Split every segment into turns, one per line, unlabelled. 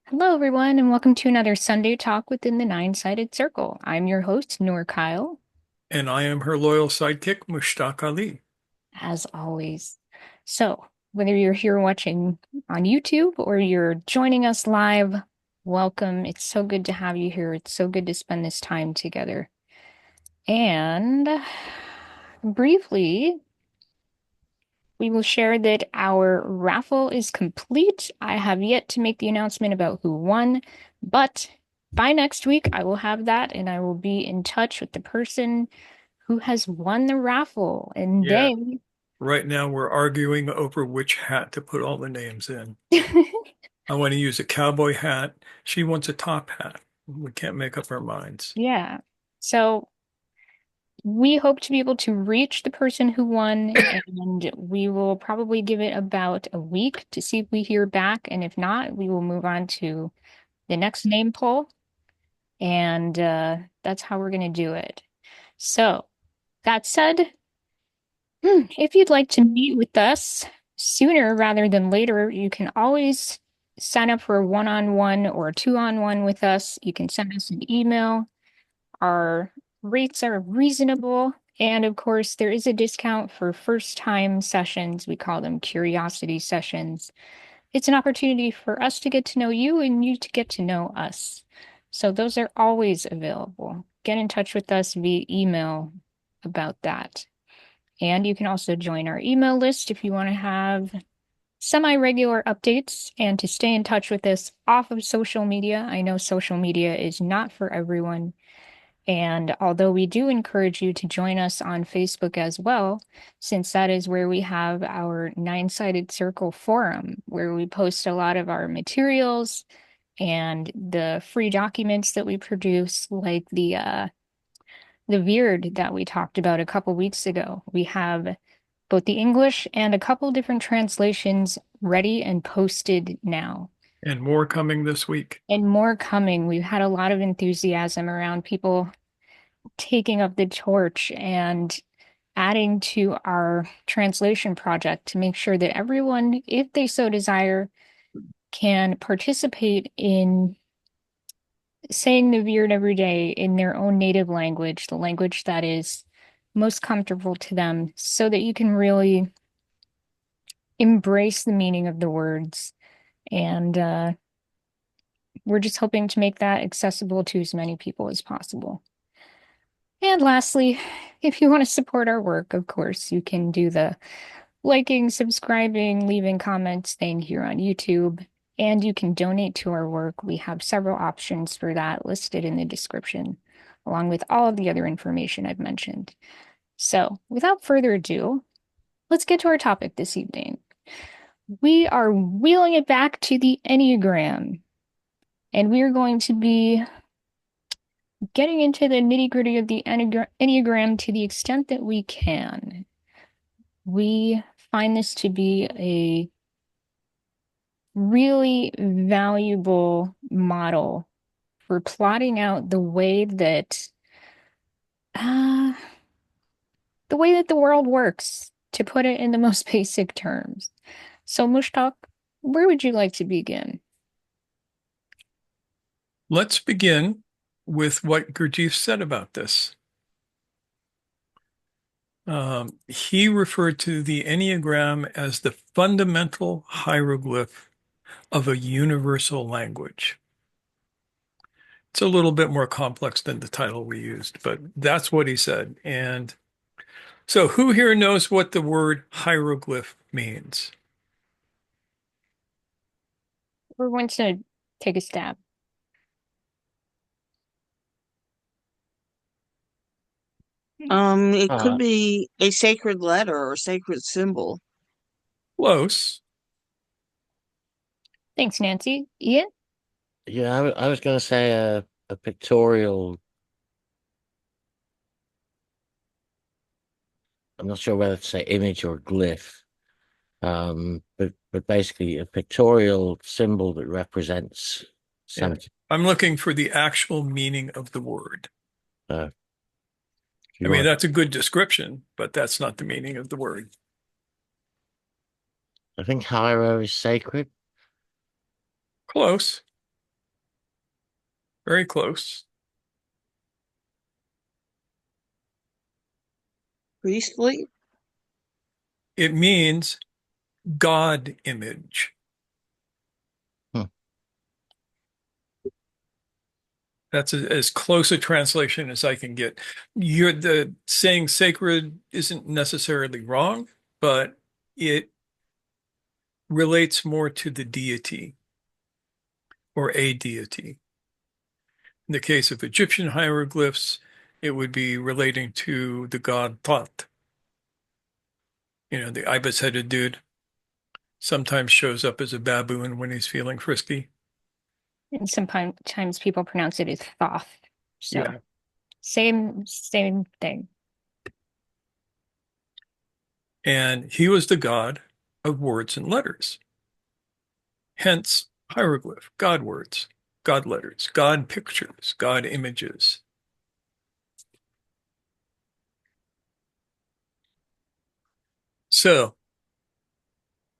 Hello, everyone, and welcome to another Sunday Talk within the Nine-Sided Circle. I'm your host, Noor Kyle,
And I am her loyal sidekick, Mushtaq Ali.
as always. So, whether you're here watching on YouTube or you're joining us live, welcome. It's so good to have you here. It's so good to spend this time together. And briefly, we will share that our raffle is complete. I have yet to make the announcement about who won, but by next week, I will have that and I will be in touch with the person who has won the raffle. And
Yeah,
they,
right now we're arguing over which hat to put all the names in. I want to use a cowboy hat. She wants a top hat. We can't make up our minds.
yeah. So we hope to be able to reach the person who won, and we will probably give it about a week to see if we hear back. And if not, we will move on to the next name poll. And that's how we're going to do it. So, that said, if you'd like to meet with us sooner rather than later, you can always sign up for a one-on-one or a two-on-one with us. You can send us an email. Our rates are reasonable. And of course, there is a discount for first-time sessions. We call them curiosity sessions. It's an opportunity for us to get to know you and you to get to know us. So those are always available. Get in touch with us via email about that. And you can also join our email list if you want to have semi-regular updates and to stay in touch with us off of social media. I know social media is not for everyone. And although we do encourage you to join us on Facebook as well, since that is where we have our Nine-Sided Circle forum, where we post a lot of our materials and the free documents that we produce, like the Veered that we talked about a couple weeks ago. We have both the English and a couple different translations ready and posted now.
And more coming this week.
And more coming. We've had a lot of enthusiasm around people taking up the torch and adding to our translation project to make sure that everyone, if they so desire, can participate in saying the Veered every day in their own native language, the language that is most comfortable to them, so that you can really embrace the meaning of the words. And we're just hoping to make that accessible to as many people as possible. And lastly, if you want to support our work, of course, you can do the liking, subscribing, leaving comments, staying here on YouTube, and you can donate to our work. We have several options for that listed in the description, along with all of the other information I've mentioned. So, without further ado, let's get to our topic this evening. We are wheeling it back to the Enneagram, and we are going to be getting into the nitty-gritty of the Enneagram to the extent that we can. We find this to be a really valuable model for plotting out uh, the way that the world works, to put it in the most basic terms. So, Mushtaq, where would you like to begin?
Let's begin with what Gurdjieff said about this. He referred to the Enneagram as the fundamental hieroglyph of a universal language. It's a little bit more complex than the title we used, but that's what he said. And so, who here knows what the word hieroglyph means?
We're going to take a stab.
It could
Uh,
be a sacred letter or sacred symbol.
Close.
Thanks, Nancy. Ian?
yeah, I was going to say a pictorial. I'm not sure whether to say image or glyph. But basically a pictorial symbol that represents
Yeah.
something.
I'm looking for the actual meaning of the word.
Uh, if
I
you
mean,
want,
that's a good description, but that's not the meaning of the word.
I think hiero is sacred.
Close. Very close.
Priestly?
It means God image.
Hmm.
That's as close a translation as I can get. The saying sacred isn't necessarily wrong, but it relates more to the deity or a deity. In the case of Egyptian hieroglyphs, it would be relating to the god Thoth. The ibis-headed dude sometimes shows up as a baboon when he's feeling frisky.
And sometimes people pronounce it as Thoth. So
Yeah.
same thing.
And he was the god of words and letters. Hence, hieroglyph, God words, God letters, God pictures, God images. So,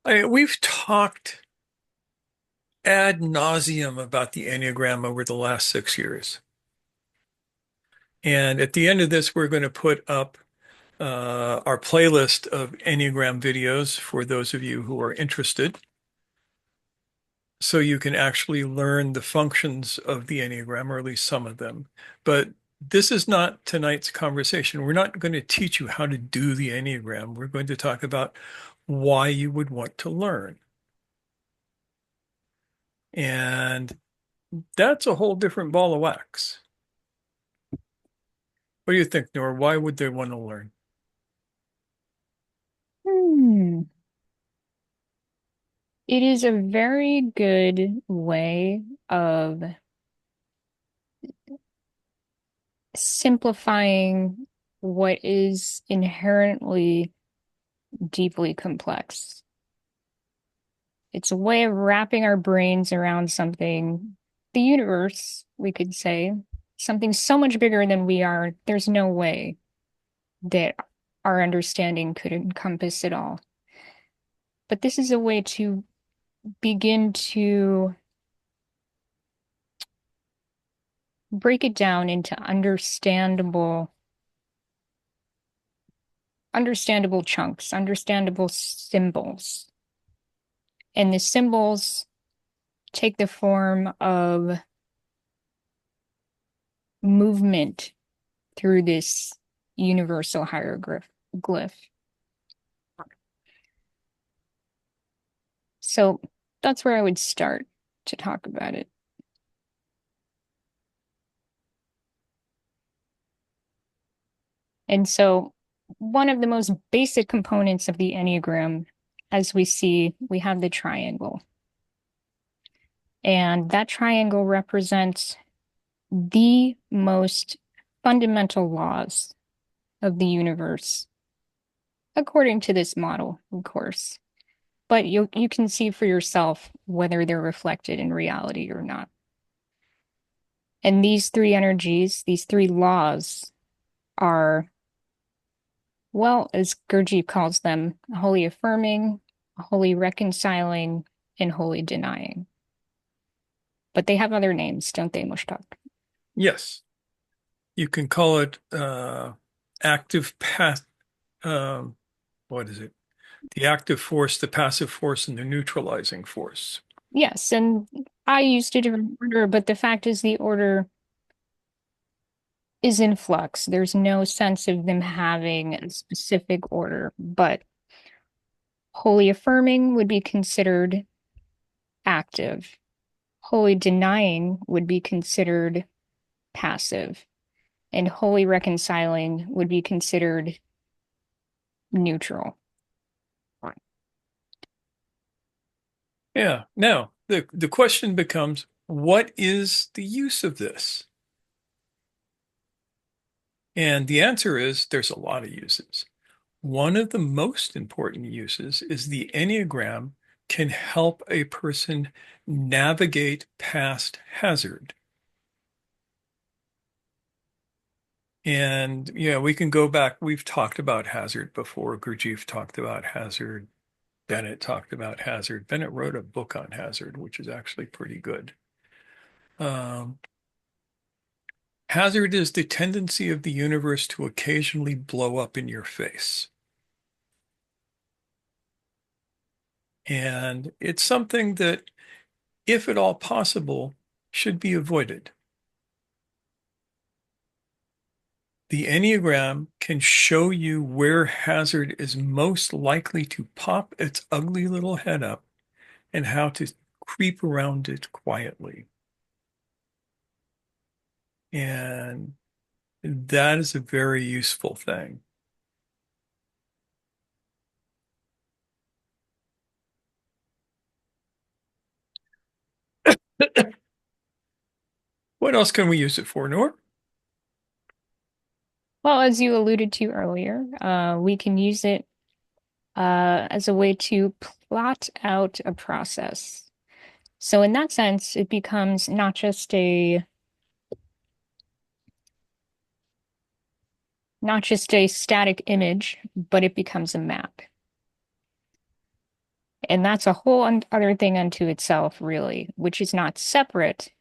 we've talked ad nauseum about the Enneagram over the last 6 years. And at the end of this, we're going to put up our playlist of Enneagram videos for those of you who are interested. So you can actually learn the functions of the Enneagram, or at least some of them. But this is not tonight's conversation. We're not going to teach you how to do the Enneagram. We're going to talk about why you would want to learn. And that's a whole different ball of wax. What do you think, Nora? Why would they want to learn?
Hmm. It is a very good way of simplifying what is inherently deeply complex. It's a way of wrapping our brains around something, the universe, we could say, something so much bigger than we are. There's no way that our understanding could encompass it all. But this is a way to begin to break it down into understandable chunks, understandable symbols. And the symbols take the form of movement through this universal hieroglyph. So that's where I would start to talk about it. And so one of the most basic components of the Enneagram, as we see, we have the triangle. And that triangle represents the most fundamental laws of the universe, according to this model, of course. But you can see for yourself whether they're reflected in reality or not. And these three energies, these three laws are, well, as Gurdjieff calls them, wholly affirming, wholly reconciling, and wholly denying. But they have other names, don't they, Mushtaq?
Yes, you can call it active path. What is it? The active force, the passive force, and the neutralizing force.
Yes, and I used a different order, but the fact is the order is in flux. There's no sense of them having a specific order, but wholly affirming would be considered active. Wholly denying would be considered passive. And wholly reconciling would be considered neutral.
Yeah. Now, the question becomes, what is the use of this? And the answer is there's a lot of uses. One of the most important uses is the Enneagram can help a person navigate past hazard. And yeah, we can go back. We've talked about hazard before. Gurdjieff talked about hazard. Bennett talked about hazard. Bennett wrote a book on hazard, which is actually pretty good. Hazard is the tendency of the universe to occasionally blow up in your face. And it's something that, if at all possible, should be avoided. The Enneagram can show you where hazard is most likely to pop its ugly little head up and how to creep around it quietly. And that is a very useful thing. What else can we use it for, Nor?
Well, as you alluded to earlier, we can use it as a way to plot out a process. So in that sense, it becomes not just a static image, but it becomes a map. And that's a whole other thing unto itself, really, which is not separate,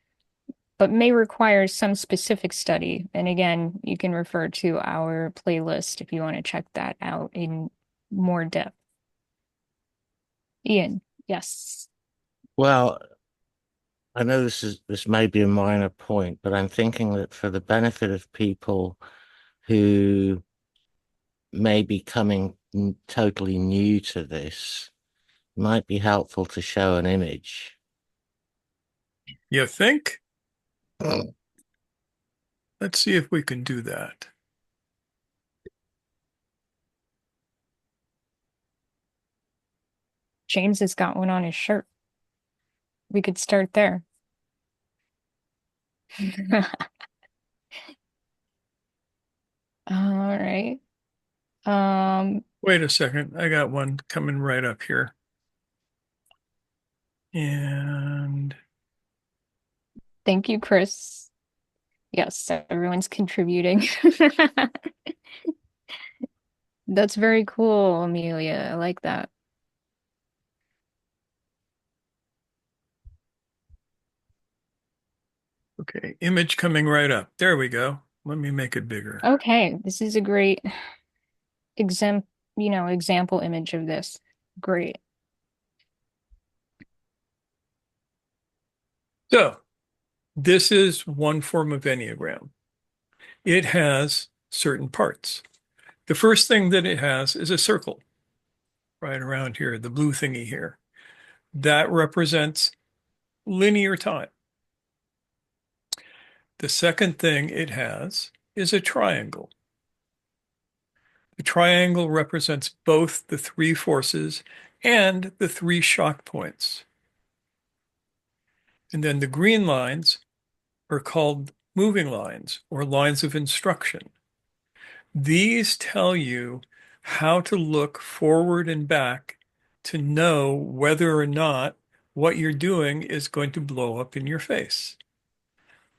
but may require some specific study. And again, you can refer to our playlist if you want to check that out in more depth. Ian, yes.
Well, I know this may be a minor point, but I'm thinking that for the benefit of people who may be coming totally new to this, it might be helpful to show an image.
You think? Let's see if we can do that.
James has got one on his shirt. We could start there. All right.
Wait a second. I got one coming right up here. And
Thank you, Chris. Yes, everyone's contributing. That's very cool, Amelia. I like that.
okay, image coming right up. There we go. Let me make it bigger.
Okay, this is a great example image of this. Great.
So this is one form of Enneagram. It has certain parts. The first thing that it has is a circle right around here, the blue thingy here. That represents linear time. The second thing it has is a triangle. The triangle represents both the three forces and the three shock points. And then the green lines are called moving lines or lines of instruction. These tell you how to look forward and back to know whether or not what you're doing is going to blow up in your face.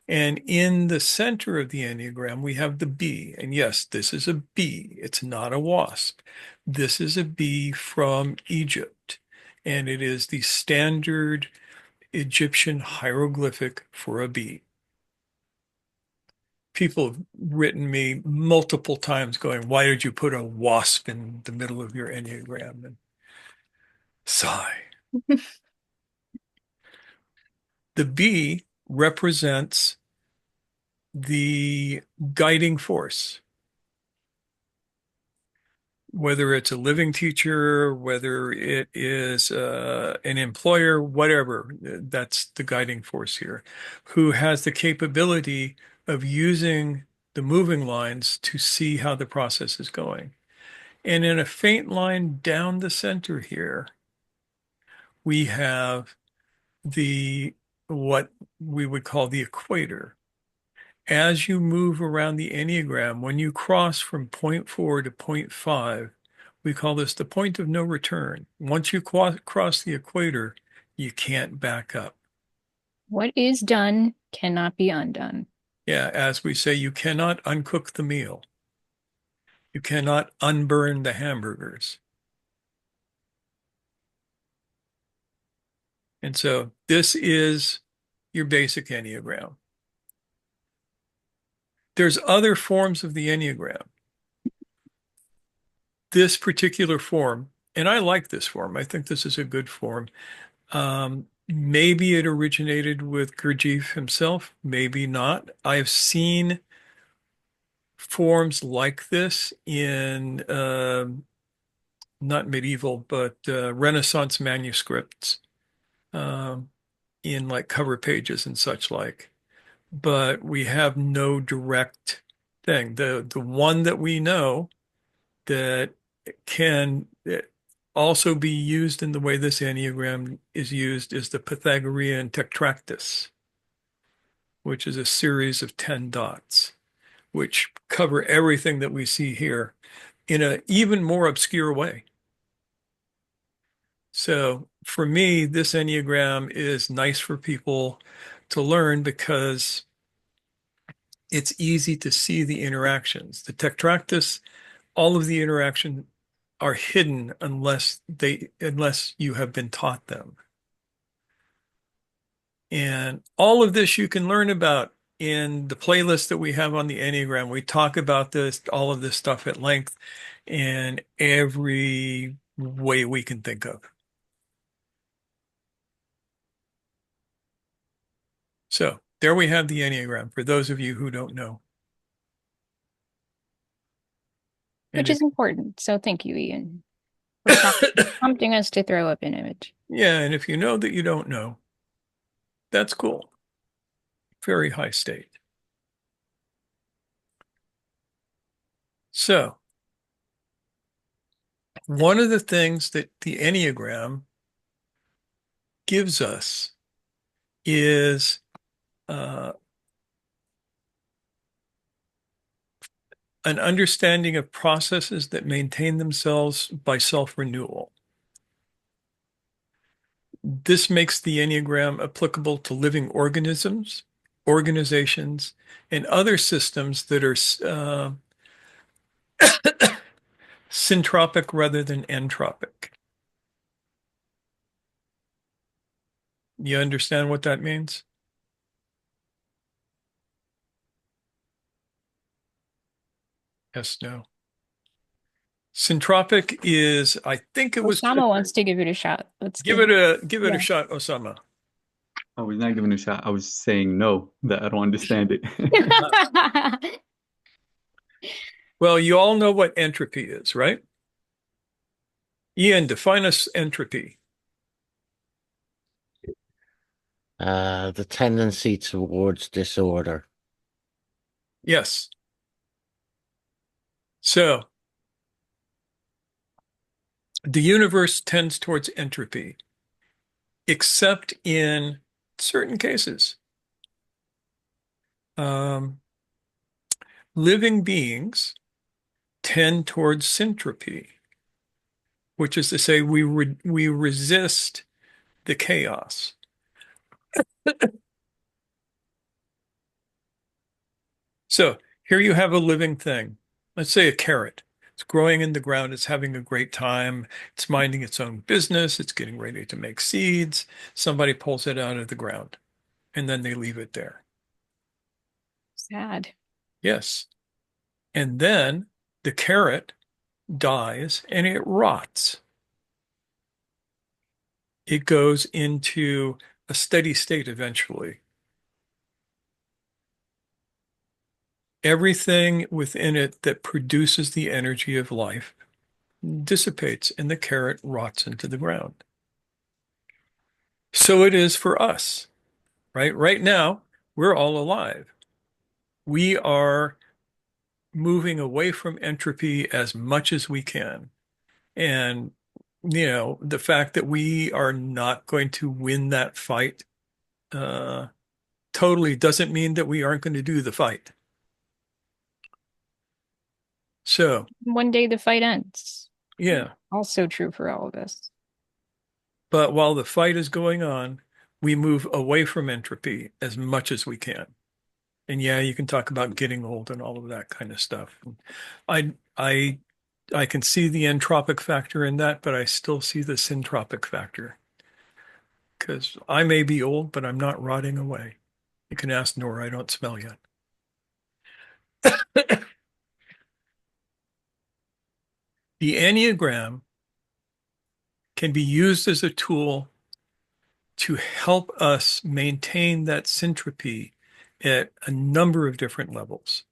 And in the center of the Enneagram, we have the bee. And yes, this is a bee. It's not a wasp. This is a bee from Egypt. And it is the standard Egyptian hieroglyphic for a bee. People have written me multiple times going, why did you put a wasp in the middle of your Enneagram? And sigh. The bee represents the guiding force, whether it's a living teacher, whether it is an employer, whatever, that's the guiding force here, who has the capability of using the moving lines to see how the process is going. And in a faint line down the center here, we have what we would call the equator. As you move around the Enneagram, when you cross from point 4 to point 5, we call this the point of no return. Once you cross the equator, you can't back up.
What is done cannot be undone.
Yeah, as we say, you cannot uncook the meal. You cannot unburn the hamburgers. And so this is your basic Enneagram. There's other forms of the Enneagram. This particular form, and I like this form. I think this is a good form. Maybe it originated with Gurdjieff himself, maybe not. I've seen forms like this in not medieval, but Renaissance manuscripts, um, in like cover pages and such like. But we have no direct thing. The one that we know that can also be used in the way this Enneagram is used is the Pythagorean tetractys, which is a series of 10 dots, which cover everything that we see here in an even more obscure way. So for me, this Enneagram is nice for people to learn because it's easy to see the interactions. The tetractys, all of the interactions are hidden unless you have been taught them. And all of this you can learn about in the playlist that we have on the Enneagram. We talk about this, all of this stuff at length in every way we can think of. So there we have the Enneagram for those of you who don't know. And
Which is important. So thank you, Ian, for prompting us to throw up an image.
yeah, and if you know that you don't know, that's cool. Very high state. So one of the things that the Enneagram gives us is an understanding of processes that maintain themselves by self-renewal. This makes the Enneagram applicable to living organisms, organizations, and other systems that are syntropic rather than entropic. You understand what that means? Yes, no. Syntropic is, I think it was,
Osama wants to give it a shot. Let's
give it a
yeah.
shot, Osama.
I was not giving it a shot. I was saying no, that I don't understand it.
Well, you all know what entropy is, right? Ian, define us entropy.
The tendency towards disorder.
Yes. So the universe tends towards entropy, except in certain cases. Living beings tend towards syntropy, which is to say we resist the chaos. So here you have a living thing. Let's say a carrot. It's growing in the ground. It's having a great time. It's minding its own business. It's getting ready to make seeds. Somebody pulls it out of the ground, and then they leave it there.
Sad.
Yes. And then the carrot dies and it rots. It goes into a steady state eventually. Everything within it that produces the energy of life dissipates and the carrot rots into the ground. So it is for us, right? Right now, we're all alive. We are moving away from entropy as much as we can. And, the fact that we are not going to win that fight totally doesn't mean that we aren't going to do the fight. So,
One day the fight ends.
yeah.
Also true for all of us.
But while the fight is going on, we move away from entropy as much as we can. And yeah, you can talk about getting old and all of that kind of stuff. I I can see the entropic factor in that, but I still see the syntropic factor. Because I may be old, but I'm not rotting away. You can ask Nora, I don't smell yet. The Enneagram can be used as a tool to help us maintain that syntropy at a number of different levels.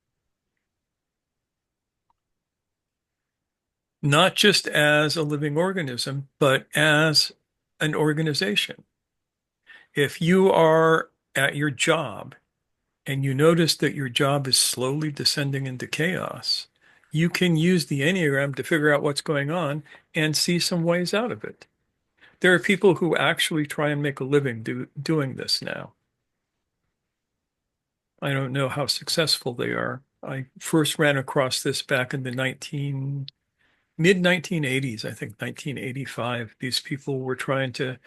Not just as a living organism, but as an organization. If you are at your job and you notice that your job is slowly descending into chaos, you can use the Enneagram to figure out what's going on and see some ways out of it. There are people who actually try and make a living doing this now. I don't know how successful they are. I first ran across this back in the mid 1980s, I think 1985. These people were trying to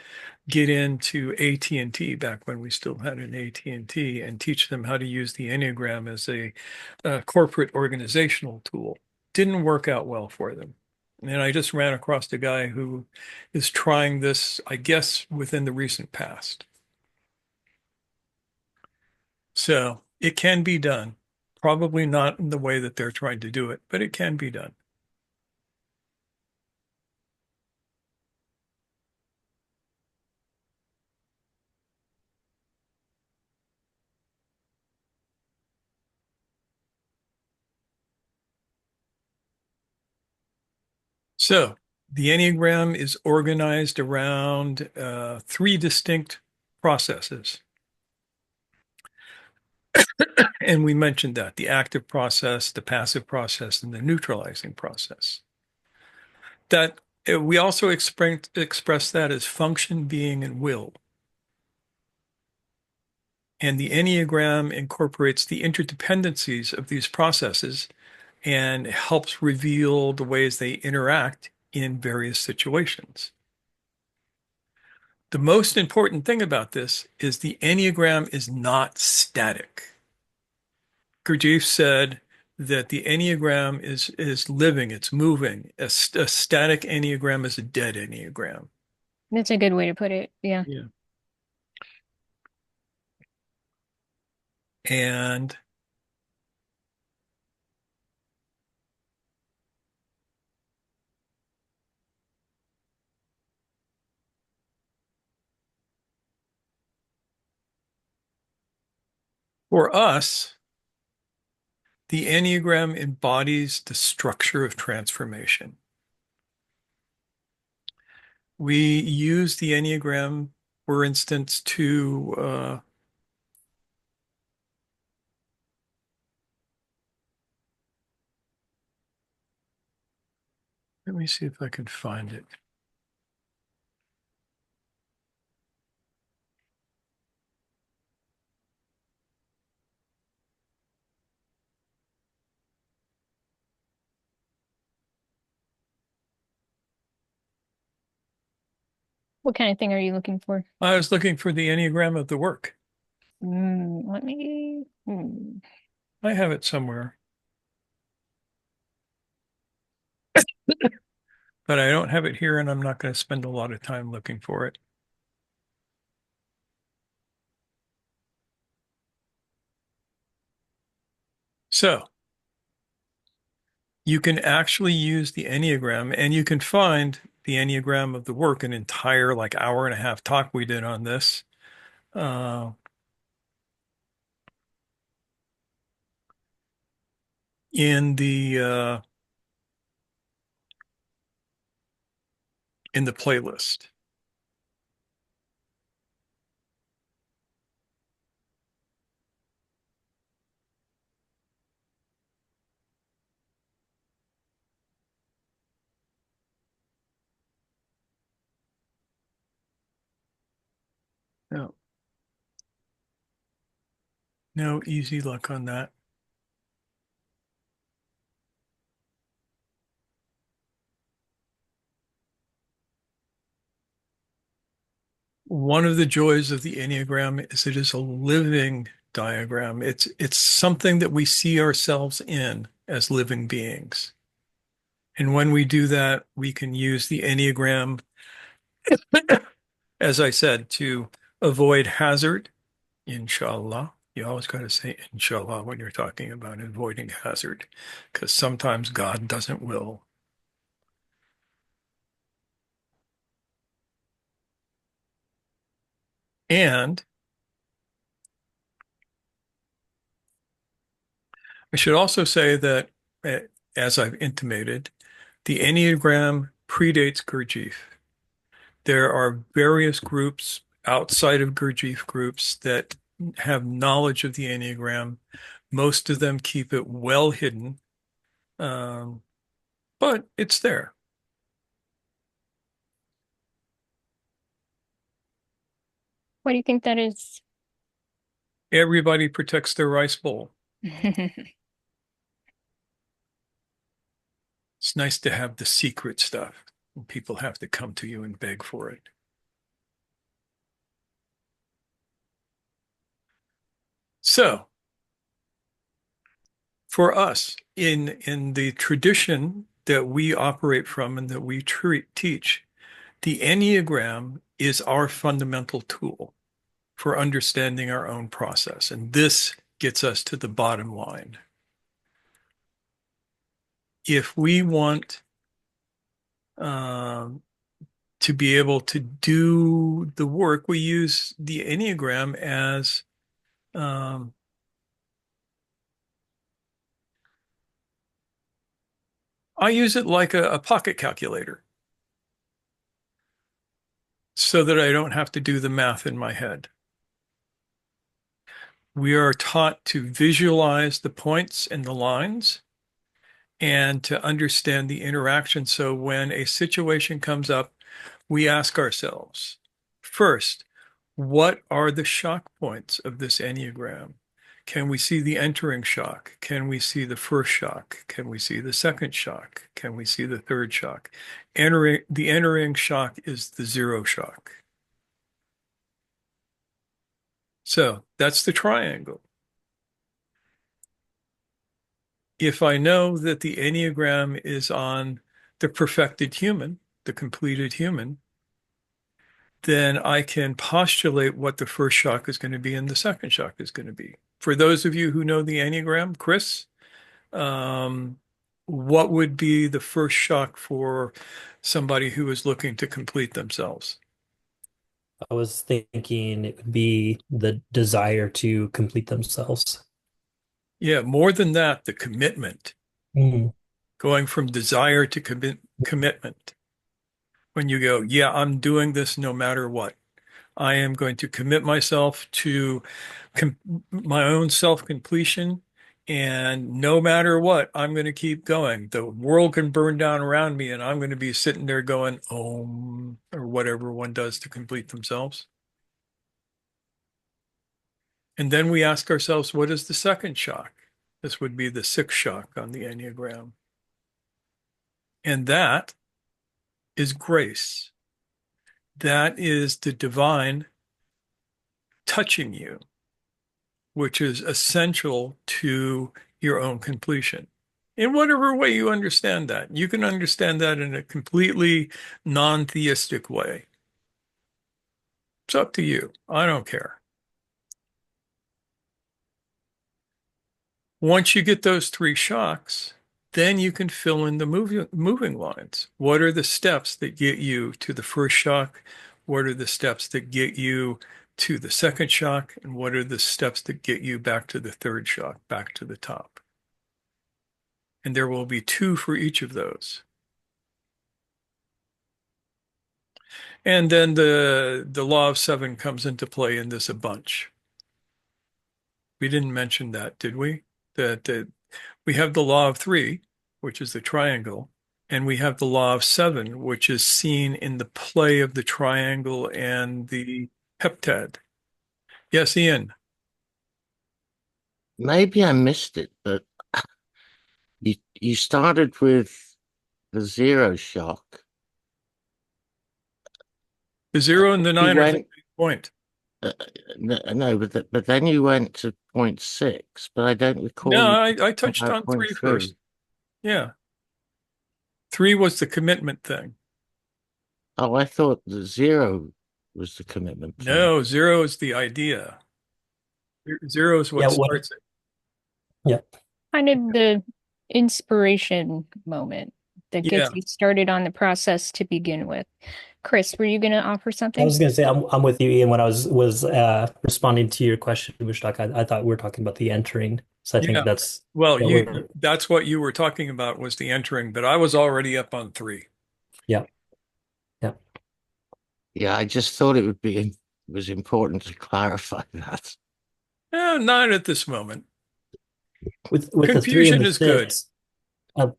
get into AT&T back when we still had an AT&T and teach them how to use the Enneagram as a corporate organizational tool. Didn't work out well for them. And I just ran across a guy who is trying this, I guess, within the recent past. So it can be done. Probably not in the way that they're trying to do it, but it can be done. So the Enneagram is organized around three distinct processes. And we mentioned that the active process, the passive process, and the neutralizing process. That we also express that as function, being, and will. And the Enneagram incorporates the interdependencies of these processes and helps reveal the ways they interact in various situations. The most important thing about this is the Enneagram is not static. Gurdjieff said that the Enneagram is living, it's moving. A static Enneagram is a dead Enneagram.
That's a good way to put it. Yeah.
Yeah. And for us, the Enneagram embodies the structure of transformation. We use the Enneagram, for instance, to let me see if I can find it.
What kind of thing are you looking for?
I was looking for the Enneagram of the work.
Let me.
I have it somewhere, but I don't have it here, and I'm not going to spend a lot of time looking for it. So you can actually use the Enneagram, and you can find the Enneagram of the work, an entire like hour and a half talk we did on this. Uh, in the playlist. No, no easy luck on that. One of the joys of the Enneagram is it is a living diagram. It's something that we see ourselves in as living beings. And when we do that, we can use the Enneagram, as I said, to avoid hazard, inshallah, You always got to say inshallah when you're talking about avoiding hazard, because sometimes God doesn't will. And I should also say that, as I've intimated, the Enneagram predates Gurdjieff. There are various groups outside of Gurdjieff groups that have knowledge of the Enneagram. Most of them keep it well hidden, um, but it's there.
What do you think that is?
Everybody protects their rice bowl. It's nice to have the secret stuff, and people have to come to you and beg for it. So, for us, in the tradition that we operate from and that we teach, the Enneagram is our fundamental tool for understanding our own process. And this gets us to the bottom line. If we want to be able to do the work, we use the Enneagram as I use it like a pocket calculator so that I don't have to do the math in my head. We are taught to visualize the points and the lines and to understand the interaction. So when a situation comes up, we ask ourselves, first, what are the shock points of this Enneagram? Can we see the entering shock? Can we see the first shock? Can we see the second shock? Can we see the third shock? The entering shock is the zero shock. So that's the triangle. If I know that the Enneagram is on the perfected human, the completed human, then I can postulate what the first shock is going to be and the second shock is going to be. For those of you who know the Enneagram, Chris, what would be the first shock for somebody who is looking to complete themselves?
I was thinking it would be the desire to complete themselves.
Yeah, more than that, the commitment,
Mm.
going from desire to commitment. When you go, yeah, I'm doing this no matter what. I am going to commit myself to my own self-completion, and no matter what, I'm going to keep going. The world can burn down around me, and I'm going to be sitting there going, Om, or whatever one does to complete themselves. And then we ask ourselves, what is the second shock? This would be the sixth shock on the Enneagram. And that is grace. That is the divine touching you, which is essential to your own completion. In whatever way you understand that, you can understand that in a completely non-theistic way. It's up to you. I don't care. Once you get those three shocks, then you can fill in the moving lines. What are the steps that get you to the first shock? What are the steps that get you to the second shock? And what are the steps that get you back to the third shock, back to the top? And there will be two for each of those. And then the law of seven comes into play in this a bunch. We didn't mention that, did we? That we have the law of three, which is the triangle, and we have the law of seven, which is seen in the play of the triangle and the heptad. Yes, Ian.
Maybe I missed it, but you started with the zero shock.
The zero and the nine are the
went,
same point.
no, but then you went to point 6, but I don't recall.
No,
you
I touched
about
on
point
three first.
3.
Yeah. 3 was the commitment thing.
Oh, I thought the 0 was the commitment thing.
No, 0 is the idea. Zero is
Yeah,
what
what
starts it.
yeah.
Kind of the inspiration moment that
Yeah.
gets you started on the process to begin with. Chris, were you going to offer
I
something?
was gonna say I'm with you, Ian, when I was responding to your question, Mushtaq. I thought we were talking about the entering. So I think
Yeah.
that's
Well,
yeah, we're
that's what you were talking about was the entering, but I was already up on three.
yeah, yeah.
Yeah, I just thought it was important to clarify that.
Not at this moment.
With the three and
Confusion
the
is good.
six,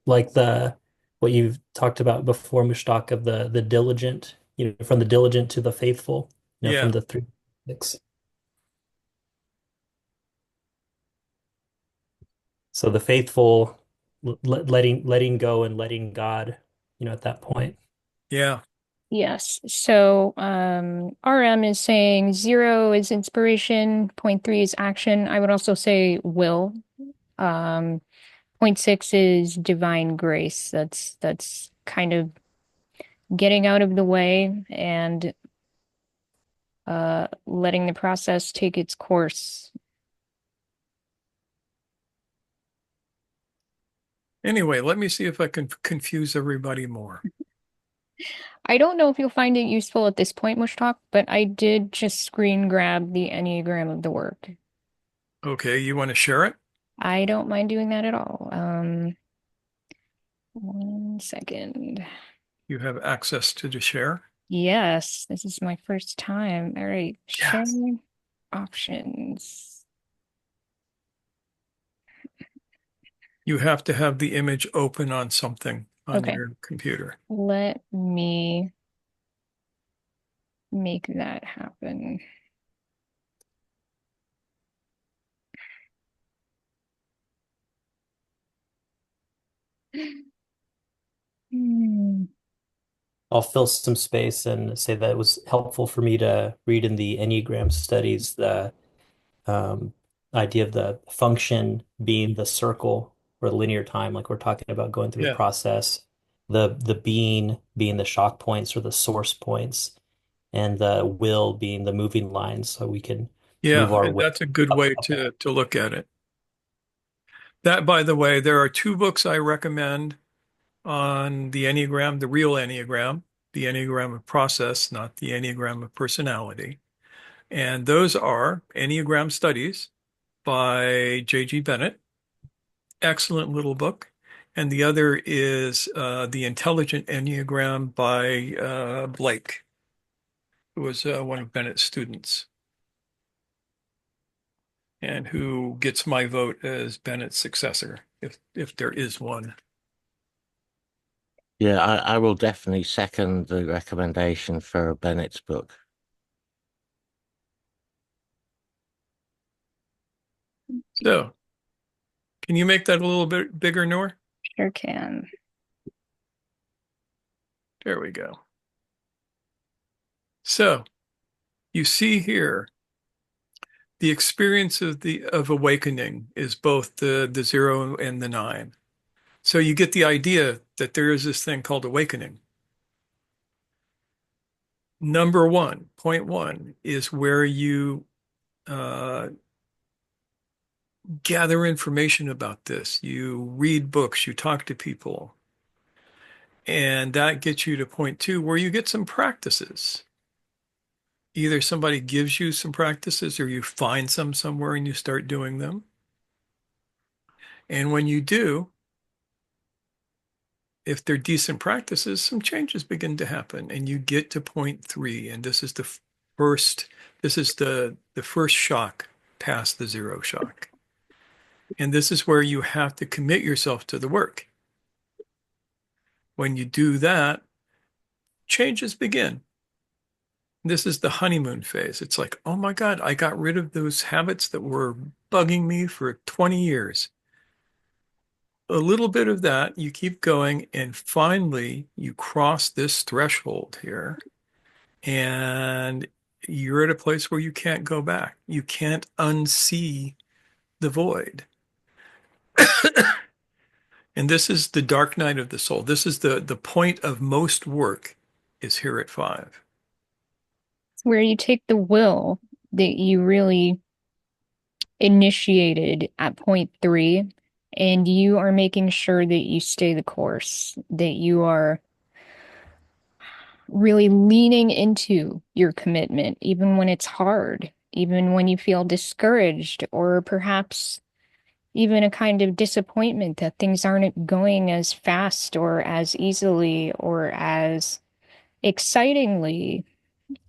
like the what you've talked about before, Mushtaq, of the diligent, from the diligent to the faithful, from
Yeah.
the three six. So the faithful, letting go and letting God, at that point.
Yeah.
Yes. So RM is saying 0 is inspiration, point 3 is action. I would also say will. Um, point 6 is divine grace. That's kind of getting out of the way and letting the process take its course.
Anyway, let me see if I can confuse everybody more.
I don't know if you'll find it useful at this point, Mushtalk, but I did just screen grab the Enneagram of the work.
Okay, you want to share it?
I don't mind doing that at all. 1 second.
You have access to the share?
Yes, this is my first time. All right, share
Yes.
options.
You have to have the image open on something on
Okay,
your computer.
let me make that happen. Hmm.
I'll fill some space and say that it was helpful for me to read in the Enneagram studies the um, idea of the function being the circle or linear time, like we're talking about going through the
Yeah.
process, the being the shock points or the source points, and the will being the moving lines, so we can move
Yeah,
our
and
way
that's a good
up.
way to look at it. That, by the way, there are two books I recommend on the Enneagram, the real Enneagram, the Enneagram of process, not the Enneagram of personality. And those are Enneagram Studies by J.G. Bennett, excellent little book. And the other is The Intelligent Enneagram by Blake, who was one of Bennett's students and who gets my vote as Bennett's successor, if there is one.
Yeah, I will definitely second the recommendation for Bennett's book.
So, can you make that a little bit bigger, Noor?
Sure can.
There we go. So, you see here the experience of awakening is both the 0 and the 9. So you get the idea that there is this thing called awakening. Number one, point one, is where you uh, gather information about this. You read books, you talk to people, and that gets you to point two, where you get some practices. Either somebody gives you some practices or you find some somewhere and you start doing them. And when you do, if they're decent practices, some changes begin to happen and you get to point three. And this is the first, this is the first shock past the 0 shock. And this is where you have to commit yourself to the work. When you do that, changes begin. This is the honeymoon phase. It's like, oh my God, I got rid of those habits that were bugging me for 20 years. A little bit of that, you keep going, and finally you cross this threshold here, and you're at a place where you can't go back. You can't unsee the void. And this is the dark night of the soul. This is the point of most work is here at 5.
It's where you take the will that you really initiated at point 3, and you are making sure that you stay the course, that you are really leaning into your commitment, even when it's hard, even when you feel discouraged, or perhaps even a kind of disappointment that things aren't going as fast or as easily or as excitingly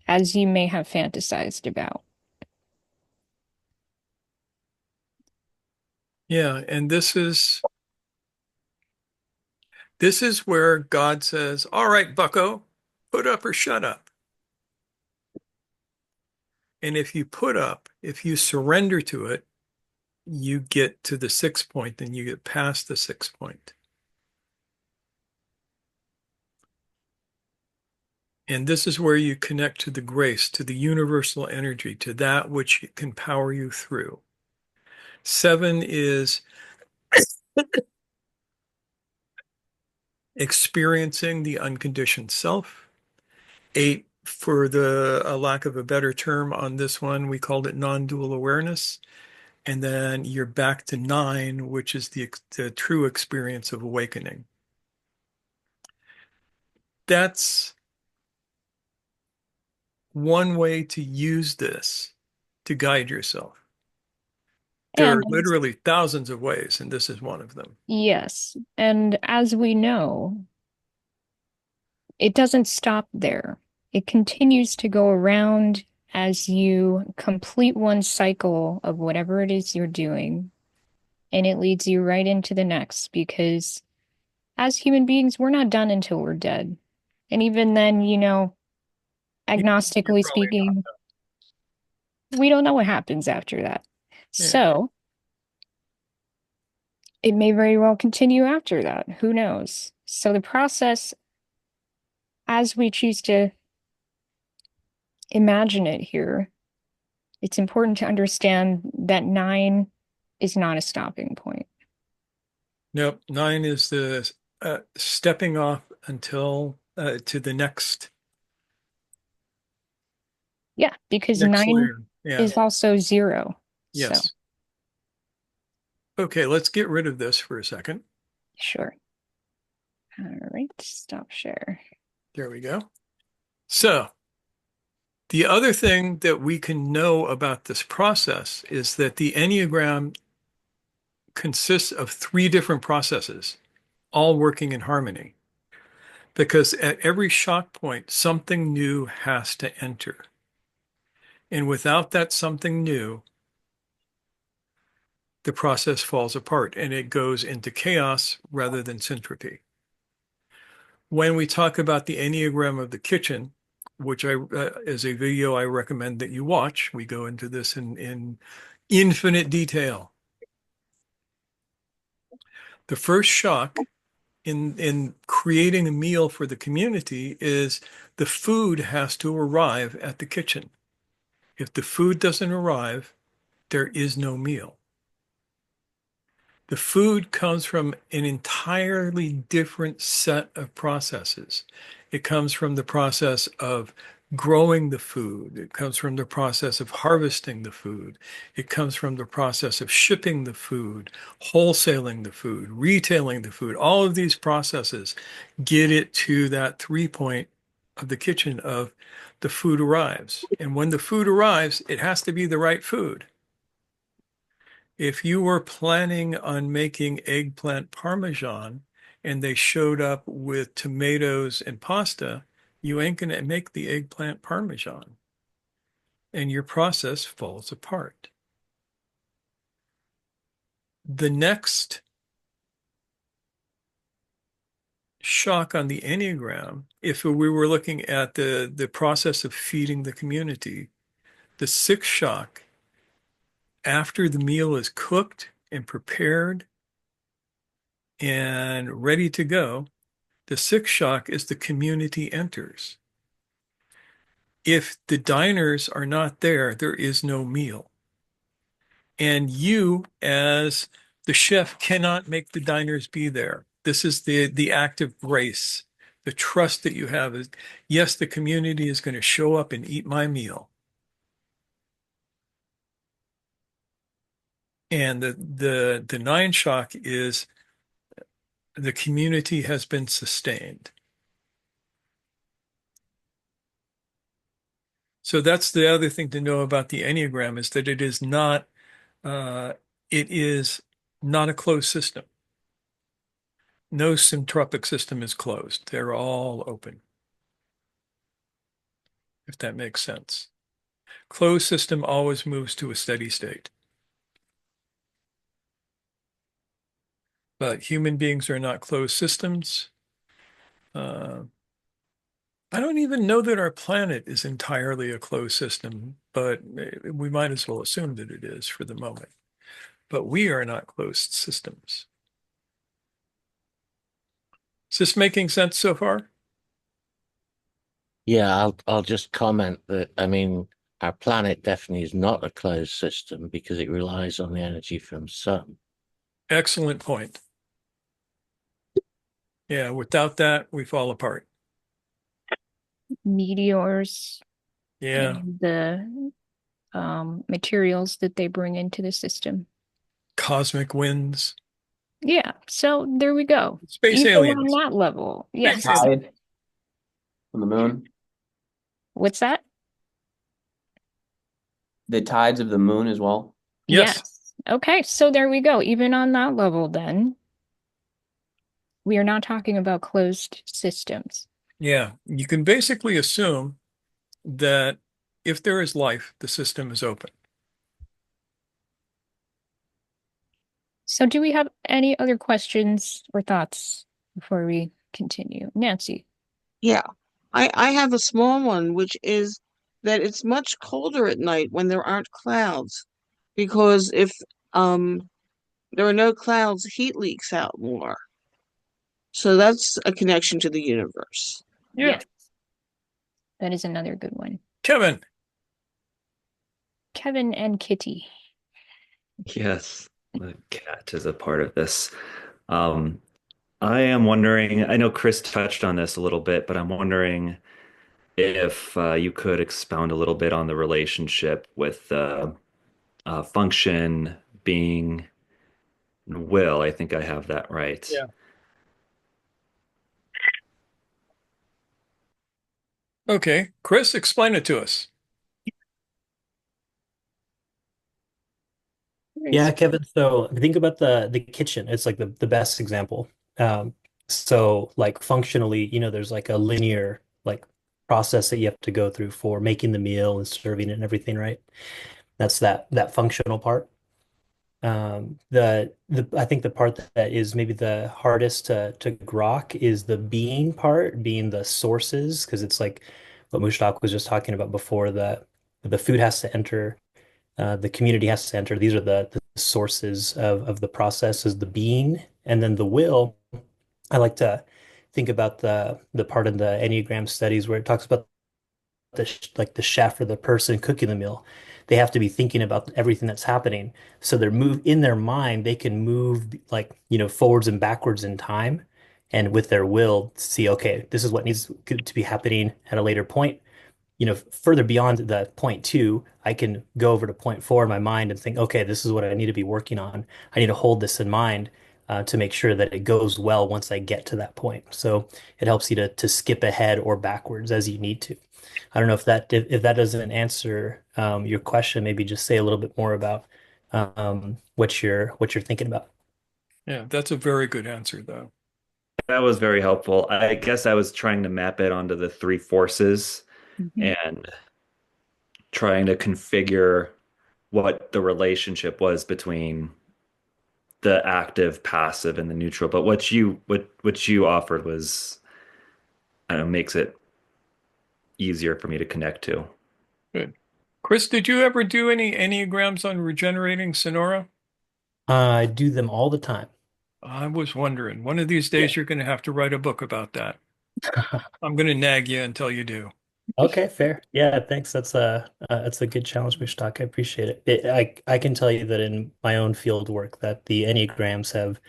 as you may have fantasized about.
Yeah, and this is where God says, "All right, bucko, put up or shut up." And if you put up, if you surrender to it, you get to the 6th point, and you get past the 6th point. And this is where you connect to the grace, to the universal energy, to that which can power you through. 7 is experiencing the unconditioned self. 8, for the a lack of a better term on this one, we called it non-dual awareness. And then you're back to 9, which is the true experience of awakening. That's one way to use this to guide yourself. There
And
are literally thousands of ways, and this is one of them.
yes, and as we know, it doesn't stop there. It continues to go around as you complete one cycle of whatever it is you're doing, and it leads you right into the next because as human beings, we're not done until we're dead. And even then,
You're
agnostically
probably
speaking, we don't know what happens after that.
not. Yeah.
So it may very well continue after that. Who knows? So the process, as we choose to imagine it here, it's important to understand that 9 is not a stopping point.
Nope. 9 is the stepping off until to the next
Yeah, because 9
layer. Yeah.
is also 0. So,
Yes. Okay, let's get rid of this for a second.
sure. All right, stop share.
There we go. So, the other thing that we can know about this process is that the Enneagram consists of 3 different processes, all working in harmony. Because at every shock point, something new has to enter. And without that something new, the process falls apart and it goes into chaos rather than syntropy. When we talk about the Enneagram of the kitchen, which is a video I recommend that you watch, we go into this in infinite detail. The first shock in creating a meal for the community is the food has to arrive at the kitchen. If the food doesn't arrive, there is no meal. The food comes from an entirely different set of processes. It comes from the process of growing the food. It comes from the process of harvesting the food. It comes from the process of shipping the food, wholesaling the food, retailing the food. All of these processes get it to that 3 point of the kitchen of the food arrives. And when the food arrives, it has to be the right food. If you were planning on making eggplant parmesan and they showed up with tomatoes and pasta, you ain't going to make the eggplant parmesan. And your process falls apart. The next shock on the Enneagram, if we were looking at the process of feeding the community, the 6th shock, after the meal is cooked and prepared and ready to go, the 6th shock is the community enters. If the diners are not there, there is no meal. And you, as the chef, cannot make the diners be there. This is the act of grace. The trust that you have is, yes, the community is going to show up and eat my meal. And the nine shock is the community has been sustained. So that's the other thing to know about the Enneagram is that uh, it is not a closed system. No syntropic system is closed. They're all open, if that makes sense. Closed system always moves to a steady state. But human beings are not closed systems. Uh, I don't even know that our planet is entirely a closed system, but we might as well assume that it is for the moment. But we are not closed systems. Is this making sense so far?
Yeah, I'll just comment that I mean our planet definitely is not a closed system because it relies on the energy from sun.
Excellent point. Yeah, without that, we fall apart.
Meteors
Yeah,
and the materials that they bring into the system.
cosmic winds,
Yeah, so there we go.
space
Even on
aliens,
that level,
space
yes.
aliens.
Tide on the moon.
What's that?
The tides of the moon as well.
Yes.
Yes. Okay, so there we go. Even on that level, then, we are not talking about closed systems.
Yeah, you can basically assume that if there is life, the system is open.
So, do we have any other questions or thoughts before we continue? Nancy.
Yeah. I have a small one, which is that it's much colder at night when there aren't clouds, because if um there are no clouds, heat leaks out more. So that's a connection to the universe.
Yeah.
Yes, that is another good one.
Kevin,
Kevin and Kitty.
Yes, the cat is a part of this. Um, I am wondering, I know Chris touched on this a little bit, but I'm wondering if you could expound a little bit on the relationship with function, being, and will. I think I have that right.
Yeah. Okay, Chris, explain it to us.
Yeah, Kevin. So think about the kitchen. It's like the best example. So like functionally, there's like a linear like process that you have to go through for making the meal and serving it and everything, right? That's that functional part. The I think the part that is maybe the hardest to grok is the being part, being the sources, because it's like what Mushtaq was just talking about before, the food has to enter, the community has to enter. These are the sources of the process is the being, and then the will. I like to think about the part in the Enneagram studies where it talks about like the chef or the person cooking the meal. They have to be thinking about everything that's happening. So they're move in their mind, they can move like, forwards and backwards in time. And with their will, see, okay, this is what needs to be happening at a later point. Further beyond the point two, I can go over to point four in my mind and think, okay, this is what I need to be working on. I need to hold this in mind to make sure that it goes well once I get to that point. So it helps you to skip ahead or backwards as you need to. I don't know if that doesn't answer your question, maybe just say a little bit more about what you're thinking about.
Yeah, that's a very good answer, though.
That was very helpful. I guess I was trying to map it onto the three forces
Mhm.
and trying to configure what the relationship was between the active, passive, and the neutral. But what you offered was, I don't know, makes it easier for me to connect to.
Good. Chris, did you ever do any Enneagrams on regenerating Sonora?
I do them all the time.
I was wondering, one of these
Yeah.
days you're going to have to write a book about that. I'm going to nag you until you do.
Okay, fair. Yeah, thanks. That's a good challenge, Mushtaq. I appreciate it. I can tell you that in my own field work that the Enneagrams have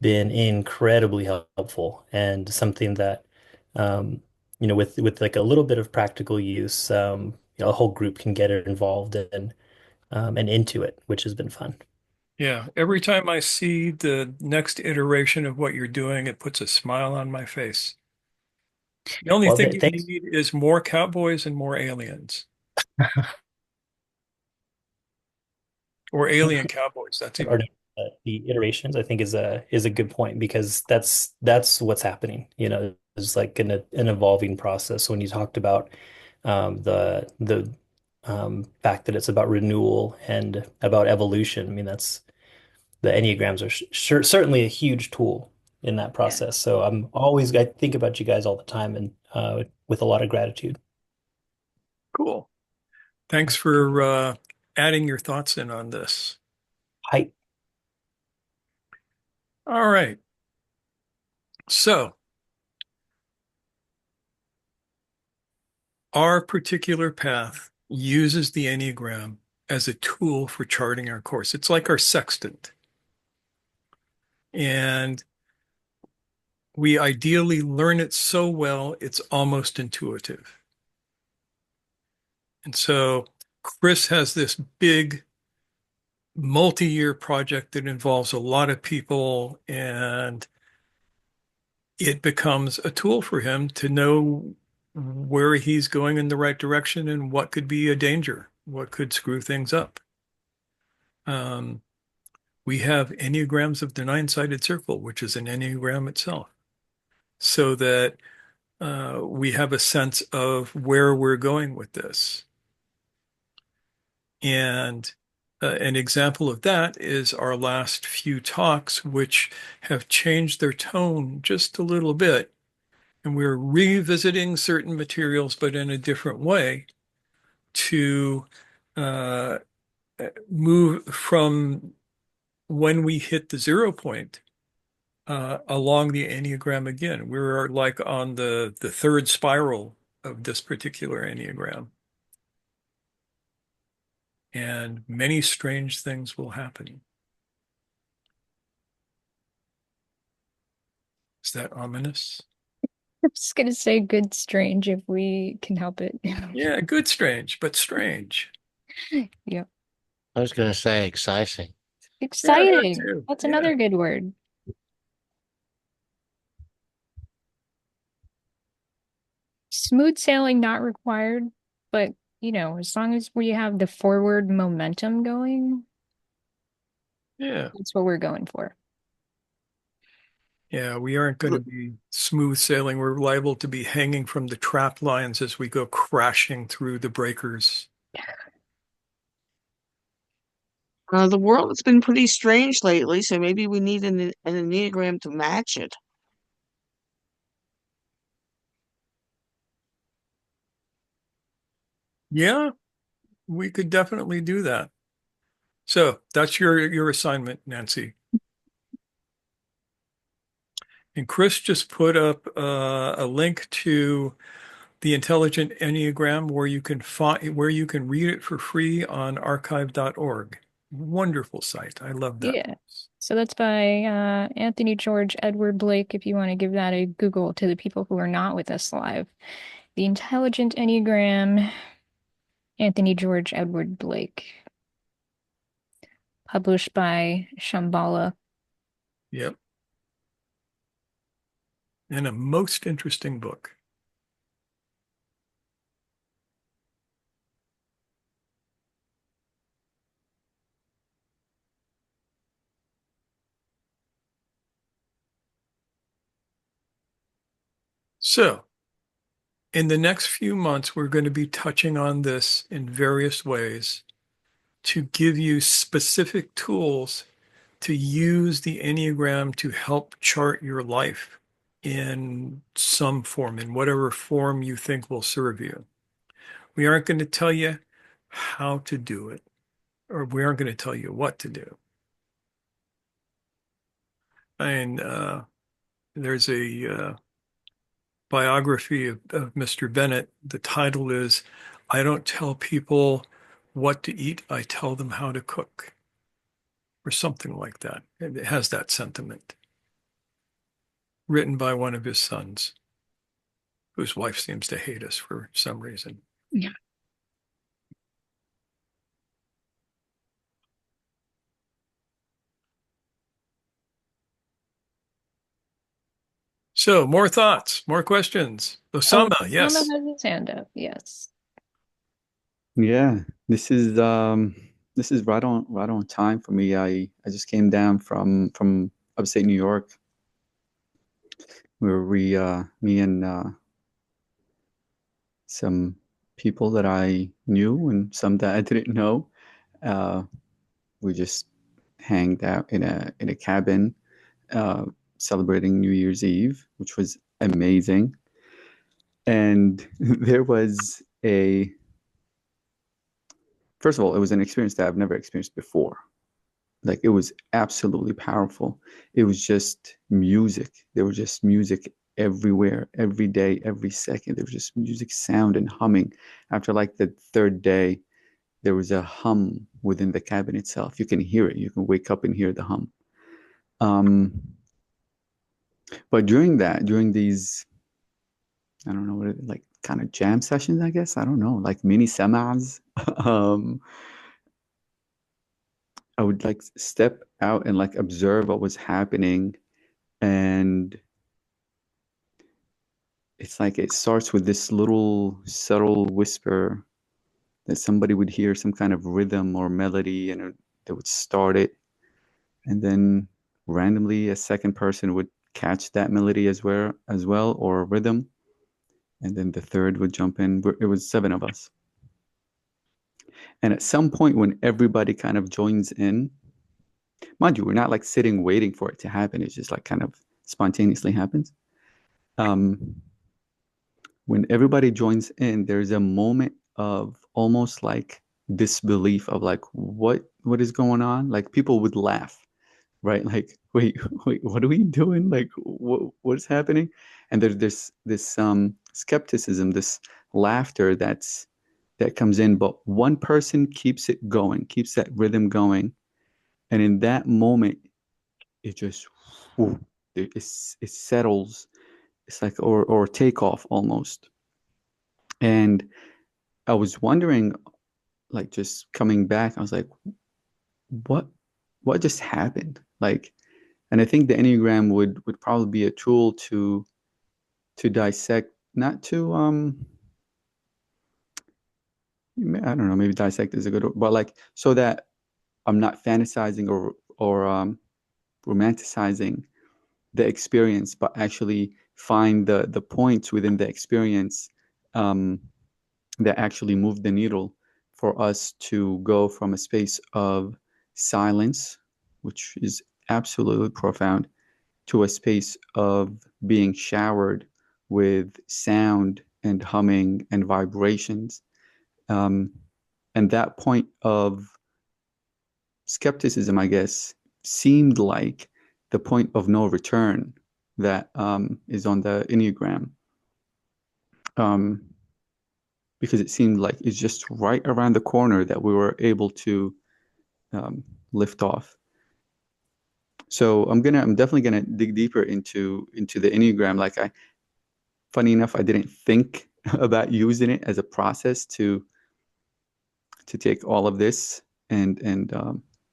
been incredibly helpful and something that with like a little bit of practical use, a whole group can get involved in and into it, which has been fun.
Yeah, every time I see the next iteration of what you're doing, it puts a smile on my face. The only
Well,
thing you
thanks
need is more cowboys and more aliens, or alien cowboys. That's
or
even.
the iterations, I think is a good point because that's what's happening. It's like an evolving process. When you talked about the fact that it's about renewal and about evolution, I mean that's the Enneagrams are certainly a huge tool in that
Yeah.
process. So I think about you guys all the time and with a lot of gratitude.
Cool. Thanks for adding your thoughts in on this.
Hi.
All right. So, our particular path uses the Enneagram as a tool for charting our course. It's like our sextant. And we ideally learn it so well, it's almost intuitive. And so, Chris has this big multi-year project that involves a lot of people, and it becomes a tool for him to know where he's going in the right direction and what could be a danger, what could screw things up. Um, we have enneagrams of the nine-sided circle, which is an enneagram itself, so that we have a sense of where we're going with this. And an example of that is our last few talks, which have changed their tone just a little bit. And we're revisiting certain materials, but in a different way to uh, move from when we hit the 0 point along the Enneagram again. We're like on the third spiral of this particular Enneagram. And many strange things will happen. Is that ominous?
I'm just gonna say good strange if we can help it.
Yeah, good strange, but strange.
Yep.
I was going to say exciting.
Yeah, that
Exciting.
too.
That's
Yeah.
another good word. Smooth sailing not required, but as long as we have the forward momentum going,
Yeah.
that's what we're going for.
Yeah, we aren't going to be smooth sailing. We're liable to be hanging from the trap lines as we go crashing through the breakers.
The world has been pretty strange lately, so maybe we need an Enneagram to match it.
Yeah, we could definitely do that. So that's your assignment, Nancy. And Chris just put up a link to the Intelligent Enneagram where you can read it for free on archive.org. Wonderful site. I love that.
Yeah. So that's by Anthony George Edward Blake, if you want to give that a Google to the people who are not with us live. The Intelligent Enneagram, Anthony George Edward Blake, published by Shambhala.
Yep. And a most interesting book. So, in the next few months, we're going to be touching on this in various ways to give you specific tools to use the Enneagram to help chart your life in some form, in whatever form you think will serve you. We aren't going to tell you how to do it, or we aren't going to tell you what to do. And there's a biography of Mr. Bennett. The title is, I don't tell people what to eat, I tell them how to cook, or something like that. It has that sentiment. Written by one of his sons, whose wife seems to hate us for some reason.
Yeah.
So more thoughts, more questions.
Oh,
Osama,
Mama
yes.
has his hand up. Yes.
Yeah, this is right on time for me. I just came down from upstate New York where we me and some people that I knew and some that I didn't know. Uh, we just hanged out in a cabin uh, celebrating New Year's Eve, which was amazing. And there was a first of all, it was an experience that I've never experienced before. Like it was absolutely powerful. It was just music. There was just music everywhere, every day, every second. There was just music, sound, and humming. After like the third day, there was a hum within the cabin itself. You can hear it. You can wake up and hear the hum. Um, but during these, I don't know what it, like kind of jam sessions, I guess. I don't know, like mini semas. um, I would like step out and like observe what was happening. And it's like it starts with this little subtle whisper that somebody would hear some kind of rhythm or melody and they would start it. And then randomly a second person would catch that melody as well or rhythm. And then the third would jump in. It was seven of us. And at some point when everybody kind of joins in, mind you, we're not like sitting waiting for it to happen. It's just like kind of spontaneously happens. Um, when everybody joins in, there's a moment of almost like disbelief of like what is going on? Like people would laugh, right? Like, wait, what are we doing? Like what's happening? And there's this skepticism, this laughter that comes in, but one person keeps it going, keeps that rhythm going. And in that moment, it just whew, it settles. It's like or takeoff almost. And I was wondering, like just coming back, I was like, what what just happened? Like, and I think the Enneagram would probably be a tool to dissect, not to I don't know, maybe dissect is a good word, but like so that I'm not fantasizing or romanticizing the experience, but actually find the points within the experience um, that actually move the needle for us to go from a space of silence, which is absolutely profound, to a space of being showered with sound and humming and vibrations. Um, and that point of skepticism, I guess, seemed like the point of no return that is on the Enneagram. Um, because it seemed like it's just right around the corner that we were able to um, lift off. So I'm definitely gonna dig deeper into the Enneagram. Funny enough, I didn't think about using it as a process to take all of this and